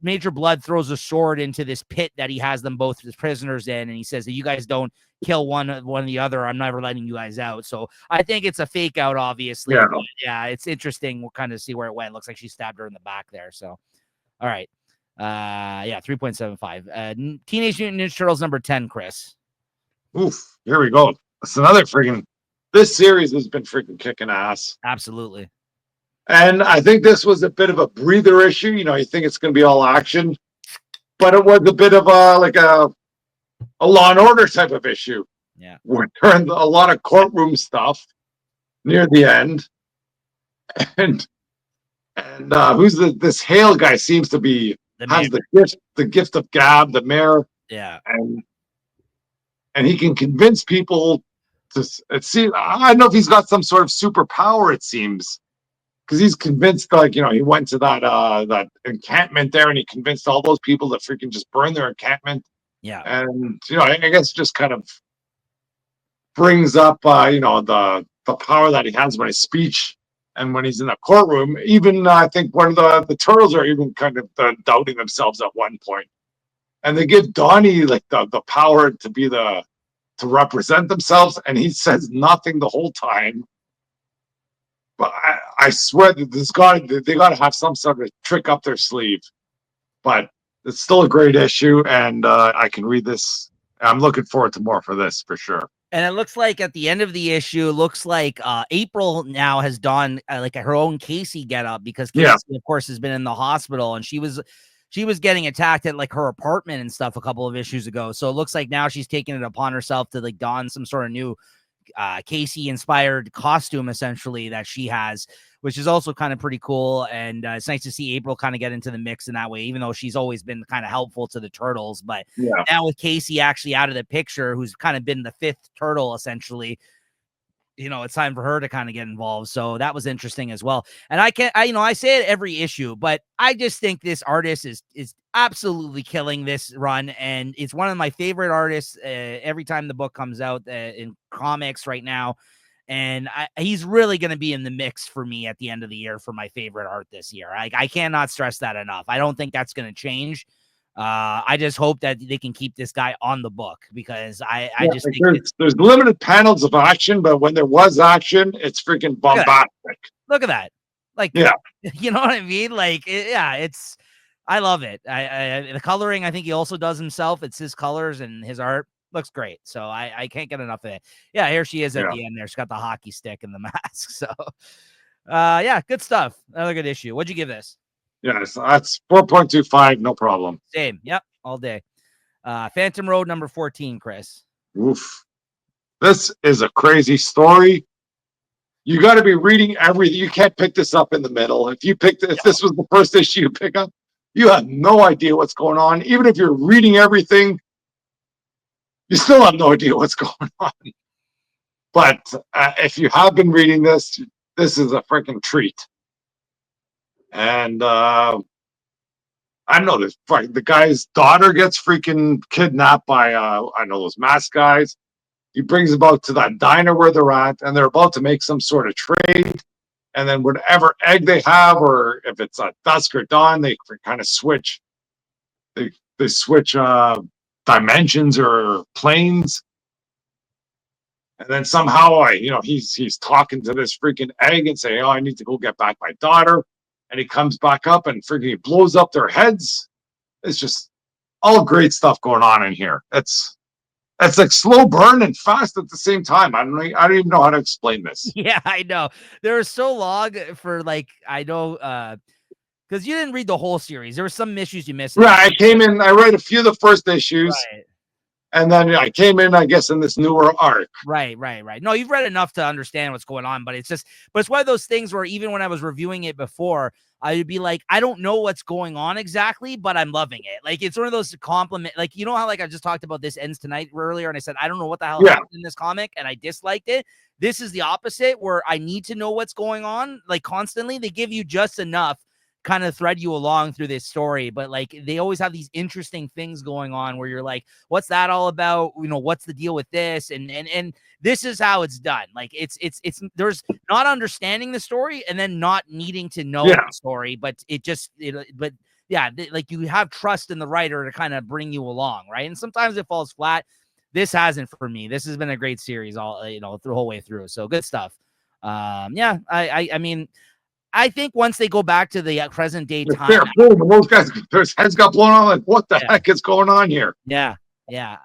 Major Blood throws a sword into this pit that he has them both as prisoners in, and he says that you guys don't kill one or the other, I'm never letting you guys out. So I think it's a fake out, obviously. Yeah, yeah, it's interesting. We'll kind of see where it went. Looks like she stabbed her in the back there. So, all right. Yeah, 3.75. Teenage Mutant Ninja Turtles number 10, Chris. Oof, here we go. It's another freaking. This series has been freaking kicking ass. Absolutely. And I think this was a bit of a breather issue. You think it's going to be all action, but it was a bit of a Law and Order type of issue. Yeah, we're doing a lot of courtroom stuff near the end, and who's this Hale guy seems to be has the gift of gab, the mayor. Yeah, and he can convince people to see. I don't know if he's got some sort of superpower. It seems. Because he's convinced, he went to that encampment there, and he convinced all those people to freaking just burn their encampment. Yeah, and I guess just kind of brings up, the power that he has when his speech and when he's in the courtroom. Even I think one of the turtles are even kind of doubting themselves at one point, and they give Donnie like the power to represent themselves, and he says nothing the whole time. But I swear that they got to have some sort of trick up their sleeve. But it's still a great issue, and I can read this. I'm looking forward to more for this for sure. And it looks like at the end of the issue, looks like April now has done like her own Casey get up, because Casey, of course, has been in the hospital, and she was getting attacked at like her apartment and stuff a couple of issues ago. So it looks like now she's taking it upon herself to like don some sort of new Casey inspired costume essentially that she has, which is also kind of pretty cool. And it's nice to see April kind of get into the mix in that way, even though she's always been kind of helpful to the turtles. But now with Casey actually out of the picture, who's kind of been the fifth turtle essentially, it's time for her to kind of get involved. So that was interesting as well. And I say it every issue, but I just think this artist is absolutely killing this run. And it's one of my favorite artists every time the book comes out in comics right now. And he's really going to be in the mix for me at the end of the year for my favorite art this year. I cannot stress that enough. I don't think that's going to change. I just hope that they can keep this guy on the book, because I just think there's limited panels of action, but when there was action, it's freaking bombastic. Look at that. Like, you know what I mean? Like, I love it. The coloring, I think he also does himself. It's his colors, and his art looks great. So I can't get enough of it. Yeah, here she is at the end there. She's got the hockey stick and the mask. So, good stuff. Another good issue. What'd you give this? Yes, that's 4.25, no problem. Same. Yep, all day. Phantom Road number 14, Chris. Oof. This is a crazy story. You got to be reading everything. You can't pick this up in the middle. If this was the first issue you pick up, you have no idea what's going on. Even if you're reading everything, you still have no idea what's going on. But if you have been reading this is a freaking treat. And I don't know, the guy's daughter gets freaking kidnapped by I know those masked guys. He brings them out to that diner where they're at, and they're about to make some sort of trade. And then whatever egg they have, or if it's dusk or dawn, they kind of switch. They switch dimensions or planes. And then somehow he's talking to this freaking egg and saying, "Oh, I need to go get back my daughter." And he comes back up and freaking he blows up their heads. It's just all great stuff going on in here. It's like slow burn and fast at the same time. I don't even know how to explain this. Yeah, I know. They're so long for like I know because you didn't read the whole series. There were some issues you missed. Right, I read a few of the first issues. Right. And then I came in, I guess, in this newer arc. Right. No, you've read enough to understand what's going on, but it's one of those things where even when I was reviewing it before, I would be like, I don't know what's going on exactly, but I'm loving it. Like, it's one of those compliment, like, you know how, like, I just talked about This Ends Tonight earlier, and I said, I don't know what the hell happened in this comic, and I disliked it. This is the opposite, where I need to know what's going on, like, constantly. They give you just enough kind of thread you along through this story, but like they always have these interesting things going on where you're like, what's that all about? You know, what's the deal with this? And this is how it's done. Like it's there's not understanding the story and then not needing to know the story, but like you have trust in the writer to kind of bring you along, right? And sometimes it falls flat. This hasn't for me. This has been a great series all the whole way through. So good stuff. I mean, I think once they go back to the present day time, boom, and those guys, their heads got blown off. Like, what the heck is going on here? Yeah.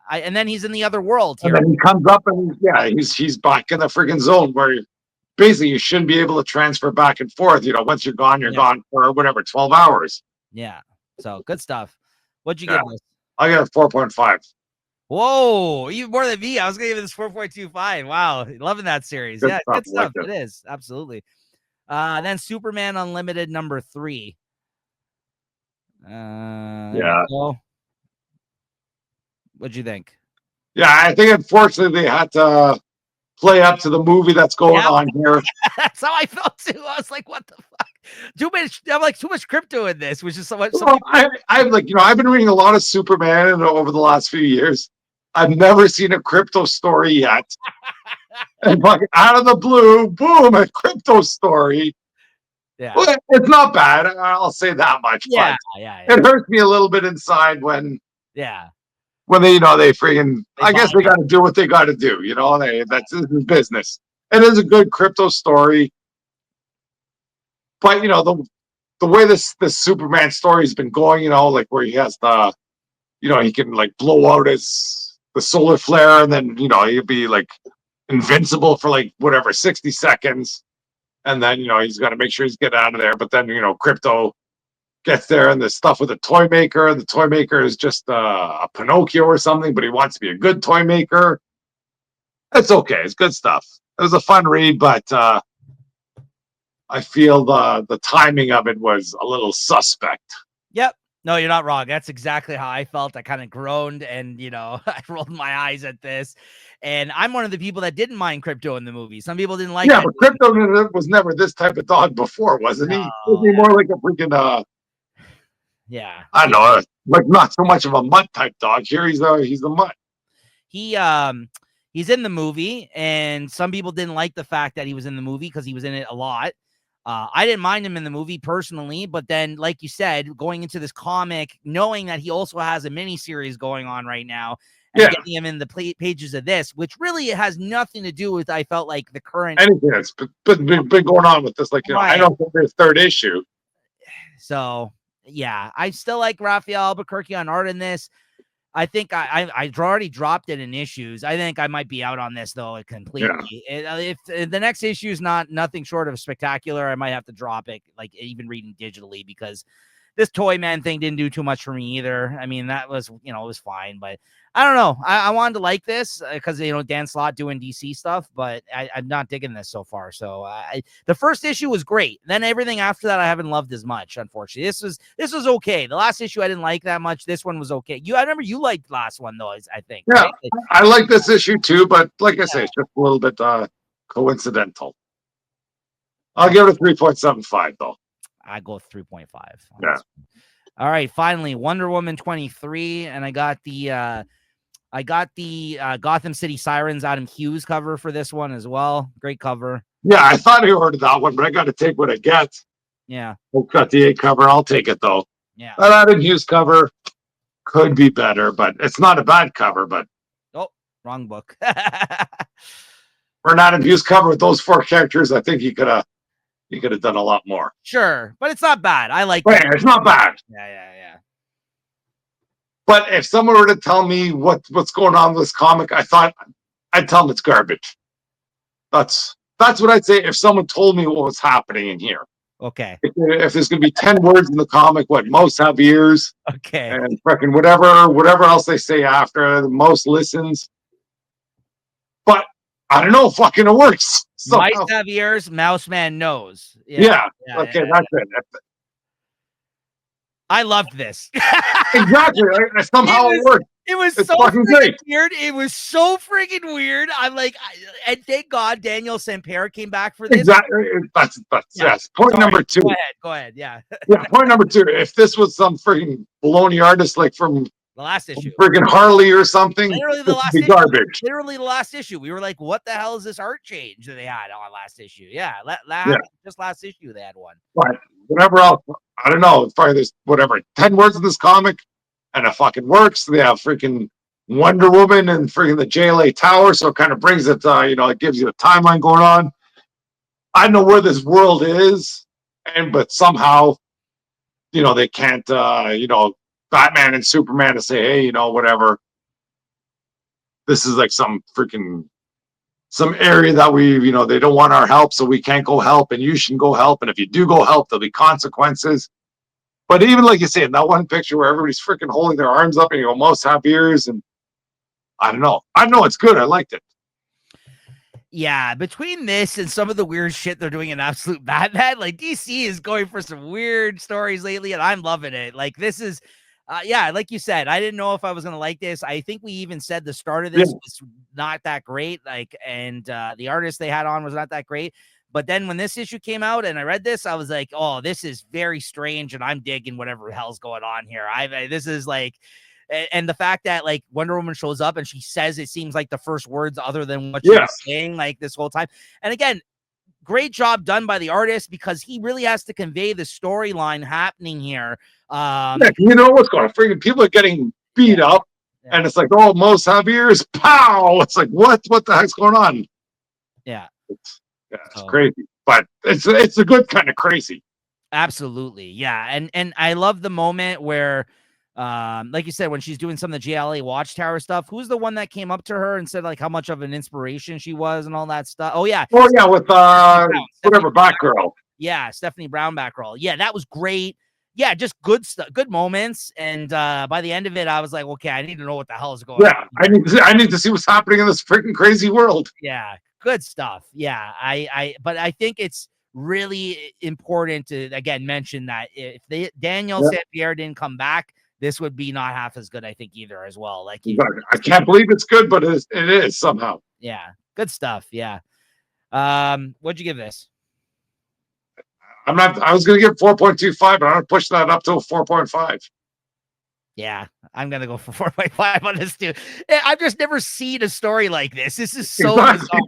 And then he's in the other world here. And then he comes up and he's back in the freaking zone where basically you shouldn't be able to transfer back and forth. You know, once you're gone, you're gone for whatever 12 hours. Yeah. So good stuff. What'd you give this? I got a 4.5. Whoa, even more than me. I was gonna give this 4.25. Wow, loving that series. Good stuff. It is absolutely. Then Superman Unlimited number 3. What'd you think? Yeah, I think unfortunately they had to play up to the movie that's going on here. That's how I felt too. I was like, what the fuck? Too much crypto in this, which is so much. I've been reading a lot of Superman over the last few years. I've never seen a crypto story yet. And out of the blue, boom, a crypto story. Yeah. Well, it's not bad. I'll say that much. Yeah. It hurts me a little bit inside when they freaking, I guess they got to do what they got to do. You know, that's his business. It is a good crypto story. But, the way this Superman story has been going, like where he has he can like blow out the solar flare and then, he'll be like invincible for like whatever, 60 seconds. And then, he's got to make sure he's getting out of there. But then, Crypto gets there and there's stuff with a toy maker. The toy maker is just a Pinocchio or something, but he wants to be a good toy maker. It's okay. It's good stuff. It was a fun read, but I feel the timing of it was a little suspect. Yep. No, you're not wrong. That's exactly how I felt. I kind of groaned and, I rolled my eyes at this. And I'm one of the people that didn't mind Crypto in the movie. Some people didn't like it. Yeah, but Crypto was never this type of dog before, wasn't he? Was he more like a freaking I don't know, like not so much of a mutt type dog. Here he's a mutt. He's in the movie, and some people didn't like the fact that he was in the movie because he was in it a lot. I didn't mind him in the movie personally, but then, like you said, going into this comic, knowing that he also has a mini series going on right now, and getting him in the pages of this, which really has nothing to do with, I felt like, the current anything that's been going on with this. Like, I don't think there's third issue. So yeah, I still like Raphael Albuquerque on art in this. I think I already dropped it in issues. I think I might be out on this though completely. Yeah. If the next issue is nothing short of spectacular, I might have to drop it, like even reading digitally, because this Toy Man thing didn't do too much for me either. I mean, that was, it was fine, but I don't know. I wanted to like this because, Dan Slott doing DC stuff, but I'm not digging this so far. So the first issue was great. Then everything after that, I haven't loved as much, unfortunately. This was okay. The last issue I didn't like that much. This one was okay. I remember you liked the last one though, I think. Yeah, right? I like this issue too, but like I say, it's just a little bit coincidental. I'll give it a 3.75 though. I go 3.5. Yeah. All right, finally, Wonder Woman 23, and I got the Gotham City Sirens Adam Hughes cover for this one as well. Great cover. Yeah, I thought I ordered that one, but I got to take what I get. Yeah. I've got the 8 cover. I'll take it, though. Yeah. That Adam Hughes cover could be better, but it's not a bad cover. But wrong book. for an Adam Hughes cover with those 4 characters, I think he could have done a lot more. Sure, but it's not bad. I like it. It's not bad. Yeah. But if someone were to tell me what's going on with this comic, I'd tell them it's garbage. That's what I'd say if someone told me what was happening in here. Okay. If there's going to be 10 words in the comic, what most have ears. Okay. And freaking whatever else they say after, the most listens. But I don't know, fucking it works. Mice have ears, Mouse Man knows. Yeah. That's it. I loved this. Exactly. Somehow it worked. It was it's so fucking great. Weird. It was so freaking weird. I'm like, and thank God Daniel Sampere came back for this. Exactly. That's yes. Point number 2. Go ahead. Yeah. Yeah. Point number 2. If this was some freaking baloney artist like from the last issue, freaking Harley or something, literally the last issue. Garbage. Literally the last issue. We were like, what the hell is this art change that they had on last issue? Yeah. Just last issue they had one. But whatever else, I don't know. Probably there's 10 words in this comic, and it fucking works. They have freaking Wonder Woman and freaking the JLA Tower, so it kind of brings it. It gives you a timeline going on. I don't know where this world is, but somehow, they can't. Batman and Superman to say, hey, whatever. This is like some area that they don't want our help, so we can't go help, and you shouldn't go help. And if you do go help, there'll be consequences. But even like you say, in that one picture where everybody's freaking holding their arms up and you almost have ears, and I don't know. It's good. I liked it. Yeah, between this and some of the weird shit they're doing in Absolute Batman, like DC is going for some weird stories lately, and I'm loving it. Like this is. Like you said, I didn't know if I was going to like this. I think we even said the start of this was not that great. And the artist they had on was not that great. But then when this issue came out and I read this, I was like, oh, this is very strange. And I'm digging whatever the hell's going on here. This is like, and the fact that like Wonder Woman shows up and she says, it seems like the first words other than what she was saying like this whole time. And again, great job done by the artist because he really has to convey the storyline happening here. You know what's going on? Freaking people are getting beat up, and it's like, oh, most have ears. Pow! It's like, what the heck's going on? Yeah, it's crazy, but it's a good kind of crazy. Absolutely, yeah, and I love the moment where, like you said, when she's doing some of the JLA Watchtower stuff. Who's the one that came up to her and said like how much of an inspiration she was and all that stuff? Oh yeah, with whatever Batgirl. Yeah, Stephanie Brown Batgirl. Yeah, that was great. Yeah, just good stuff, good moments. And by the end of it, I was like, okay, I need to know what the hell is going on. Yeah, I need to see what's happening in this freaking crazy world. Yeah, good stuff. Yeah, but I think it's really important to again mention that if Daniel Sampere didn't come back, this would be not half as good, I think, either as well. Like I can't believe it's good, but it is somehow. Yeah, good stuff. Yeah. What'd you give this? I was going to give 4.25, but I'm going to push that up to 4.5. Yeah, I'm going to go for 4.5 on this too. I've just never seen a story like this. This is so bizarre.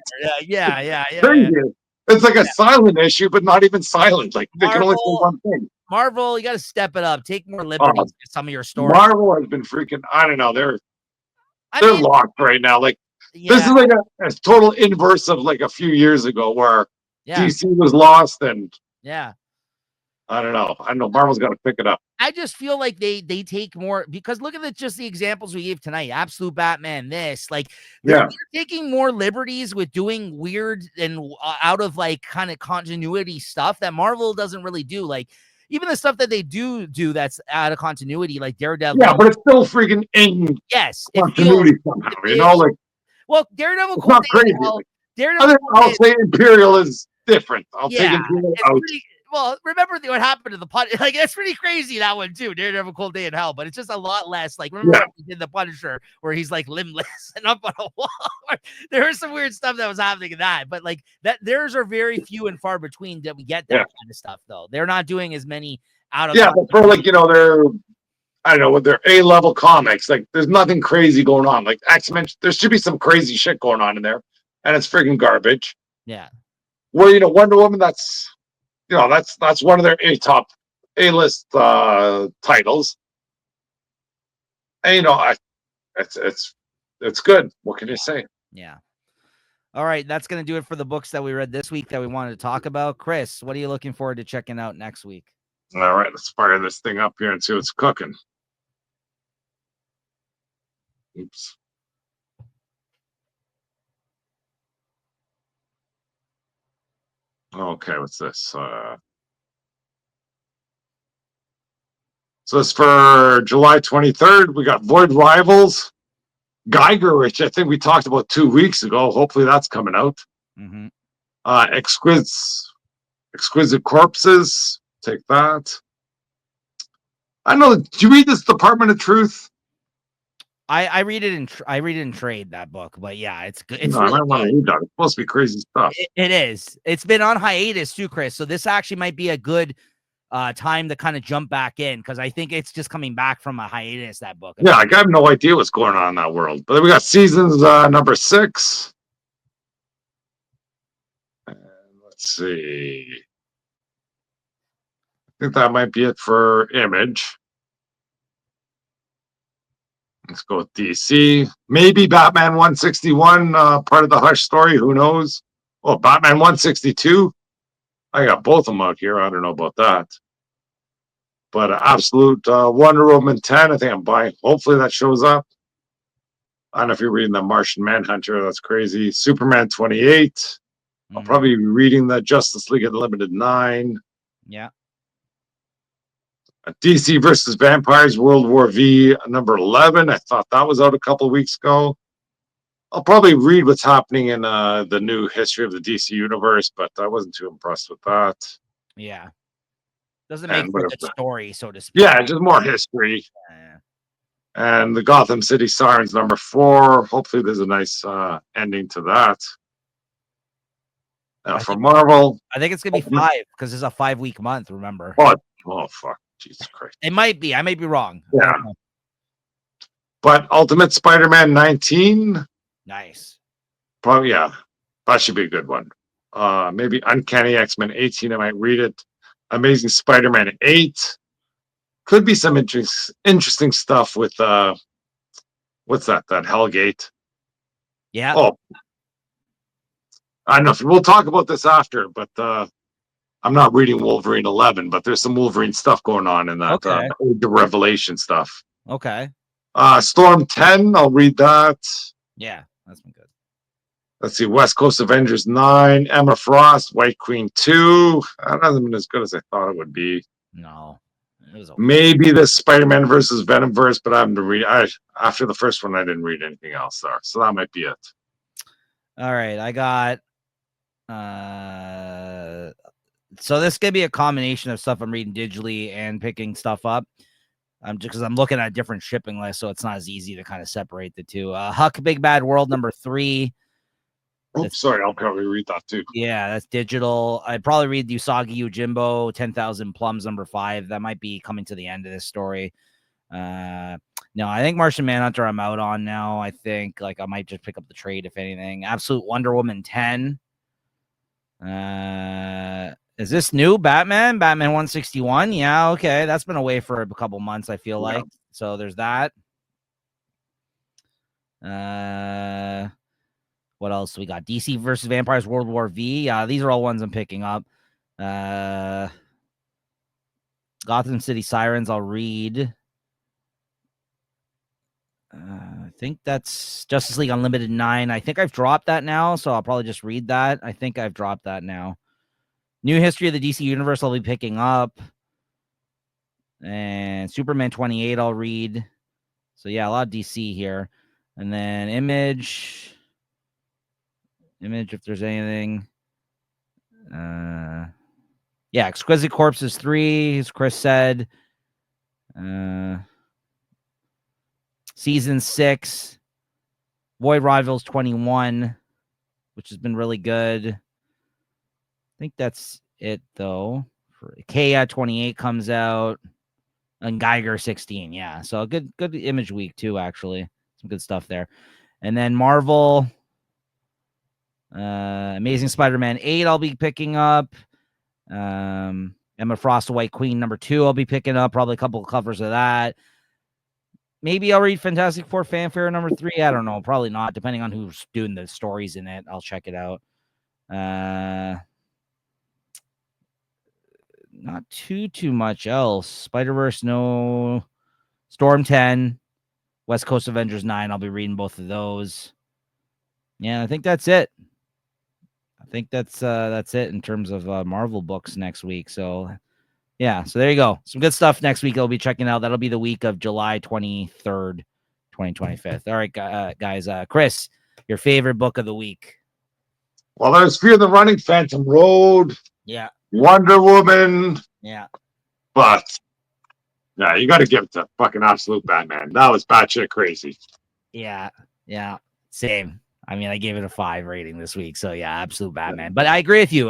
Yeah. It's like a silent issue, but not even silent. Like they can only say one thing. Marvel, you got to step it up. Take more liberties with some of your stories. Marvel has been freaking, I don't know. They're locked right now. Like this is like a total inverse of like a few years ago where DC was lost and I don't know. Marvel's got to pick it up. I just feel like they take more because look at just the examples we gave tonight. Absolute Batman, this like they're taking more liberties with doing weird and out of like kind of continuity stuff that Marvel doesn't really do. Like even the stuff that they do that's out of continuity, like Daredevil. Yeah, but it's still freaking in continuity somehow. Well, Daredevil. It's not crazy. Daredevil. I'll say Imperial is different. I'll take Imperial out. Well, remember what happened to the Punisher? Like, that's pretty crazy, that one, too. Daredevil Cold Day in Hell, but it's just a lot less. Like, remember when he did the Punisher where he's like limbless and up on a wall? There was some weird stuff that was happening in that, but like that, theirs are very few and far between that we get that kind of stuff, though. They're not doing as many out of but for like, they're, I don't know, with their A-level comics, like there's nothing crazy going on. Like X-Men, there should be some crazy shit going on in there, and it's freaking garbage. Yeah. Where, Wonder Woman, that's one of their top A-list titles. And it's good. What can you say? Yeah. All right, that's going to do it for the books that we read this week that we wanted to talk about. Chris, what are you looking forward to checking out next week? All right, let's fire this thing up here and see what's cooking. Oops. Okay, what's this? So it's for July 23rd. We got Void Rivals, Geiger, which I think we talked about 2 weeks ago. Hopefully that's coming out. Mm-hmm. Exquisite Corpses. Take that. I know. Did you read this Department of Truth? I read it in trade, that book, but yeah, it's good. It's No, really I don't want to read that. It's supposed to be crazy stuff. It is. It's been on hiatus too, Chris. So this actually might be a good time to kind of jump back in because I think it's just coming back from a hiatus. That book. Yeah, I have no idea what's going on in that world. But then we got Seasons number 6. And let's see. I think that might be it for Image. Let's go with DC. Maybe Batman 161, part of the Hush story. Who knows? Oh, Batman 162. I got both of them out here. I don't know about that. But absolute Wonder Woman 10. I think I'm buying. Hopefully that shows up. I don't know if you're reading the Martian Manhunter. That's crazy. Superman 28. I'll probably be reading the Justice League Unlimited 9. Yeah. DC versus Vampires World War V number 11. I thought that was out a couple of weeks ago. I'll probably read what's happening in the new history of the DC universe, but I wasn't too impressed with that. Yeah. Doesn't make for a good story, so to speak. Yeah, just more history. Yeah. And the Gotham City Sirens number 4. Hopefully there's a nice ending to that. For Marvel. I think it's going to be 5 because it's a 5-week month, remember? Oh, fuck. Jesus Christ. It might be. I might be wrong. Yeah. But Ultimate Spider-Man 19. Nice. Probably, yeah. That should be a good one. Maybe Uncanny X-Men 18. I might read it. Amazing Spider-Man 8. Could be some interesting stuff with what's that Hellgate. Yeah. Oh, I don't know. We'll talk about this after, but I'm not reading Wolverine 11, but there's some Wolverine stuff going on in that. The Revelation stuff. Okay. Storm 10. I'll read that. Yeah, that's been good. Let's see. West Coast Avengers 9. Emma Frost. White Queen 2. That hasn't been as good as I thought it would be. No. It was okay. Maybe the Spider-Man versus Venom verse, but I haven't read. After the first one, I didn't read anything else there, so that might be it. All right, I got. So this could be a combination of stuff I'm reading digitally and picking stuff up. Just because I'm looking at different shipping lists, so it's not as easy to kind of separate the two. Huck Big Bad World number 3. Sorry, I'll probably read that too. Yeah, that's digital. I'd probably read Usagi Yojimbo 10,000 Plums number 5. That might be coming to the end of this story. No, I think Martian Manhunter I'm out on now. I think like I might just pick up the trade if anything. Absolute Wonder Woman 10. Is this new Batman 161? Yeah, okay, that's been away for a couple months, I feel like. So there's that. What else we got? DC versus Vampires World War V. These are all ones I'm picking up. Gotham City Sirens I'll read. I think that's Justice League Unlimited 9. I think I've dropped that now, so I'll probably just read that. I think I've dropped that now. New History of the DC Universe I'll be picking up. And Superman 28 I'll read. So yeah, a lot of DC here. And then Image, if there's anything. Yeah, Yeah, Exquisite Corpse is 3, as Chris said. Season 6. Void Rivals 21, which has been really good. I think that's it, though. Kea 28 comes out. And Geiger 16. Yeah. So a good image week, too, actually. Some good stuff there. And then Marvel. Amazing Spider-Man 8 I'll be picking up. Emma Frost, the White Queen, number 2 I'll be picking up. Probably a couple of covers of that. Maybe I'll read Fantastic Four Fanfare number 3. I don't know. Probably not, depending on who's doing the stories in it. I'll check it out. Not too much else. Spider-Verse, no. Storm 10. West Coast Avengers 9. I'll be reading both of those. Yeah, I think that's it. I think that's it in terms of Marvel books next week. So, yeah. So there you go. Some good stuff next week I'll be checking out. That'll be the week of July 23rd, 2025. All right, guys. Chris, your favorite book of the week? Well, there's Fear the Running, Phantom Road. Yeah. Wonder Woman. Yeah. But, yeah, you got to give it to fucking Absolute Batman. That was batshit crazy. Yeah. Yeah. Same. I mean, I gave it a 5 rating this week. So, yeah, Absolute Batman. But I agree with you.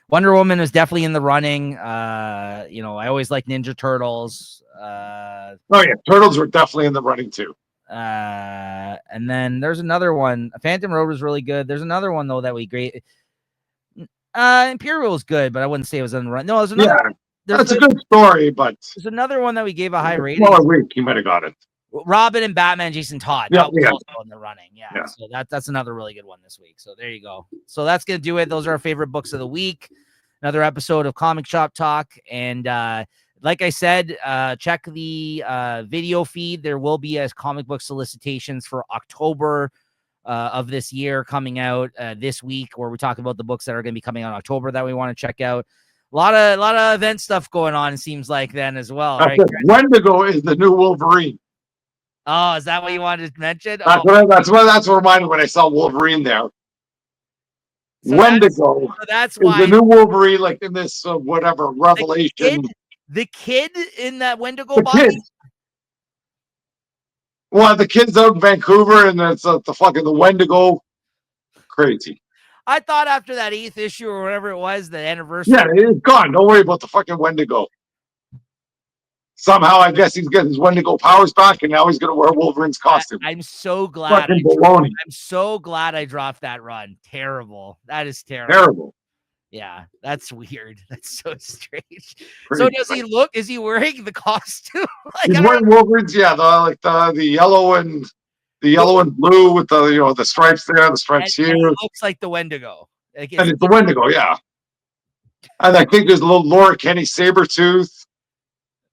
Wonder Woman is definitely in the running. I always like Ninja Turtles. Oh, yeah. Turtles were definitely in the running, too. And then there's another one. Phantom Road was really good. There's another one, though, that we great. Imperial is good, but I wouldn't say it was on the run. No, there's another. Yeah, that's a good story, but there's another one that we gave a high rating. Smaller week, you might have got it. Robin and Batman, Jason Todd. Yeah, that was also in the running. Yeah. So that's another really good one this week. So there you go. So that's gonna do it. Those are our favorite books of the week. Another episode of Comic Shop Talk. And like I said, check the video feed. There will be a comic book solicitations for October of this year coming out this week, where we talk about the books that are going to be coming out in October that we want to check out. A lot of event stuff going on, it seems like, then as well. Right? Wendigo is the new Wolverine. Oh, is that what you wanted to mention? That's what reminded when I saw Wolverine there. So Wendigo that's why is the new Wolverine, like in this whatever Revelation. The kid in that Wendigo body. Well, the kid's out in Vancouver, and it's the fucking the Wendigo. Crazy. I thought after that 8th issue or whatever it was, the anniversary. Yeah, it's gone. Don't worry about the fucking Wendigo. Somehow, I guess he's getting his Wendigo powers back, and now he's going to wear Wolverine's costume. I'm so glad. I'm so glad I dropped that run. Terrible. That is terrible. Terrible. Yeah, that's weird. That's so strange. Crazy, so does he look? Is he wearing the costume? He's wearing Wolverine's, yeah, the yellow and blue with the stripes there, the stripes here. It looks like the Wendigo. And it's the Wendigo, yeah. And I think there's a little Laura Kenny Sabretooth.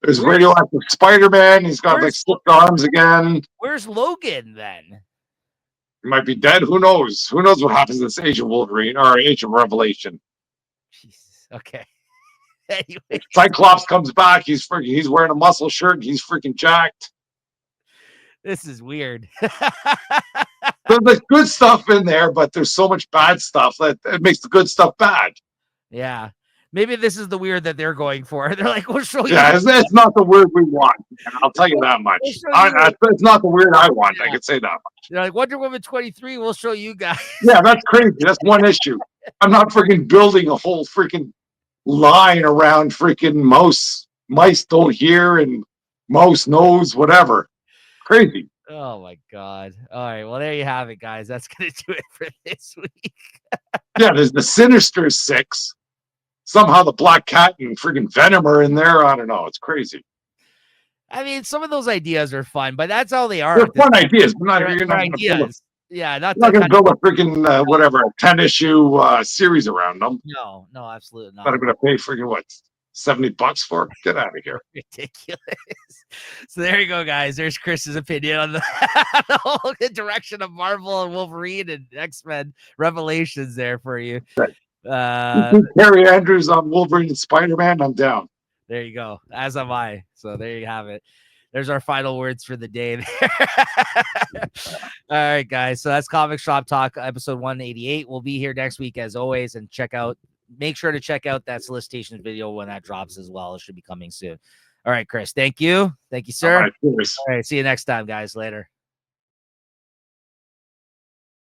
There's Radioactive Spider-Man. He's got like 6 arms again. Where's Logan then? He might be dead. Who knows? Who knows what happens in this Age of Wolverine or Age of Revelation? Jesus. Okay. Anyway. Cyclops comes back. He's wearing a muscle shirt. He's freaking jacked. This is weird. There's good stuff in there, but there's so much bad stuff that it makes the good stuff bad. Yeah. Maybe this is the weird that they're going for. They're like, we'll show you. Yeah, it's not the weird we want. I'll tell you that much. It's not the weird I want. Yeah. I can say that much. They're like, Wonder Woman 23, we'll show you guys. Yeah, that's crazy. That's one issue. I'm not freaking building a whole freaking line around freaking mouse. Mice don't hear and mouse knows, whatever. Crazy. Oh, my God. All right. Well, there you have it, guys. That's going to do it for this week. Yeah, there's the Sinister Six. Somehow the Black Cat and freaking Venom are in there. I don't know. It's crazy. I mean, some of those ideas are fun, but that's all they are. They're fun ideas. You're not ideas. Yeah, not going to build a freaking whatever 10-issue series around them. No, absolutely not. But I'm going to pay freaking what, $70 for it? Get out of here! Ridiculous. So there you go, guys. There's Chris's opinion on the whole direction of Marvel and Wolverine and X-Men Revelations there for you. Right. Harry Andrews on Wolverine and Spider-Man. I'm down. There you go. As am I. So there you have it. There's our final words for the day there. All right, guys. So that's Comic Shop Talk, episode 188. We'll be here next week as always, and check out make sure to check out that solicitation video when that drops as well. It should be coming soon. All right, Chris. Thank you. Thank you, sir. All right, cheers. All right. See you next time, guys. Later.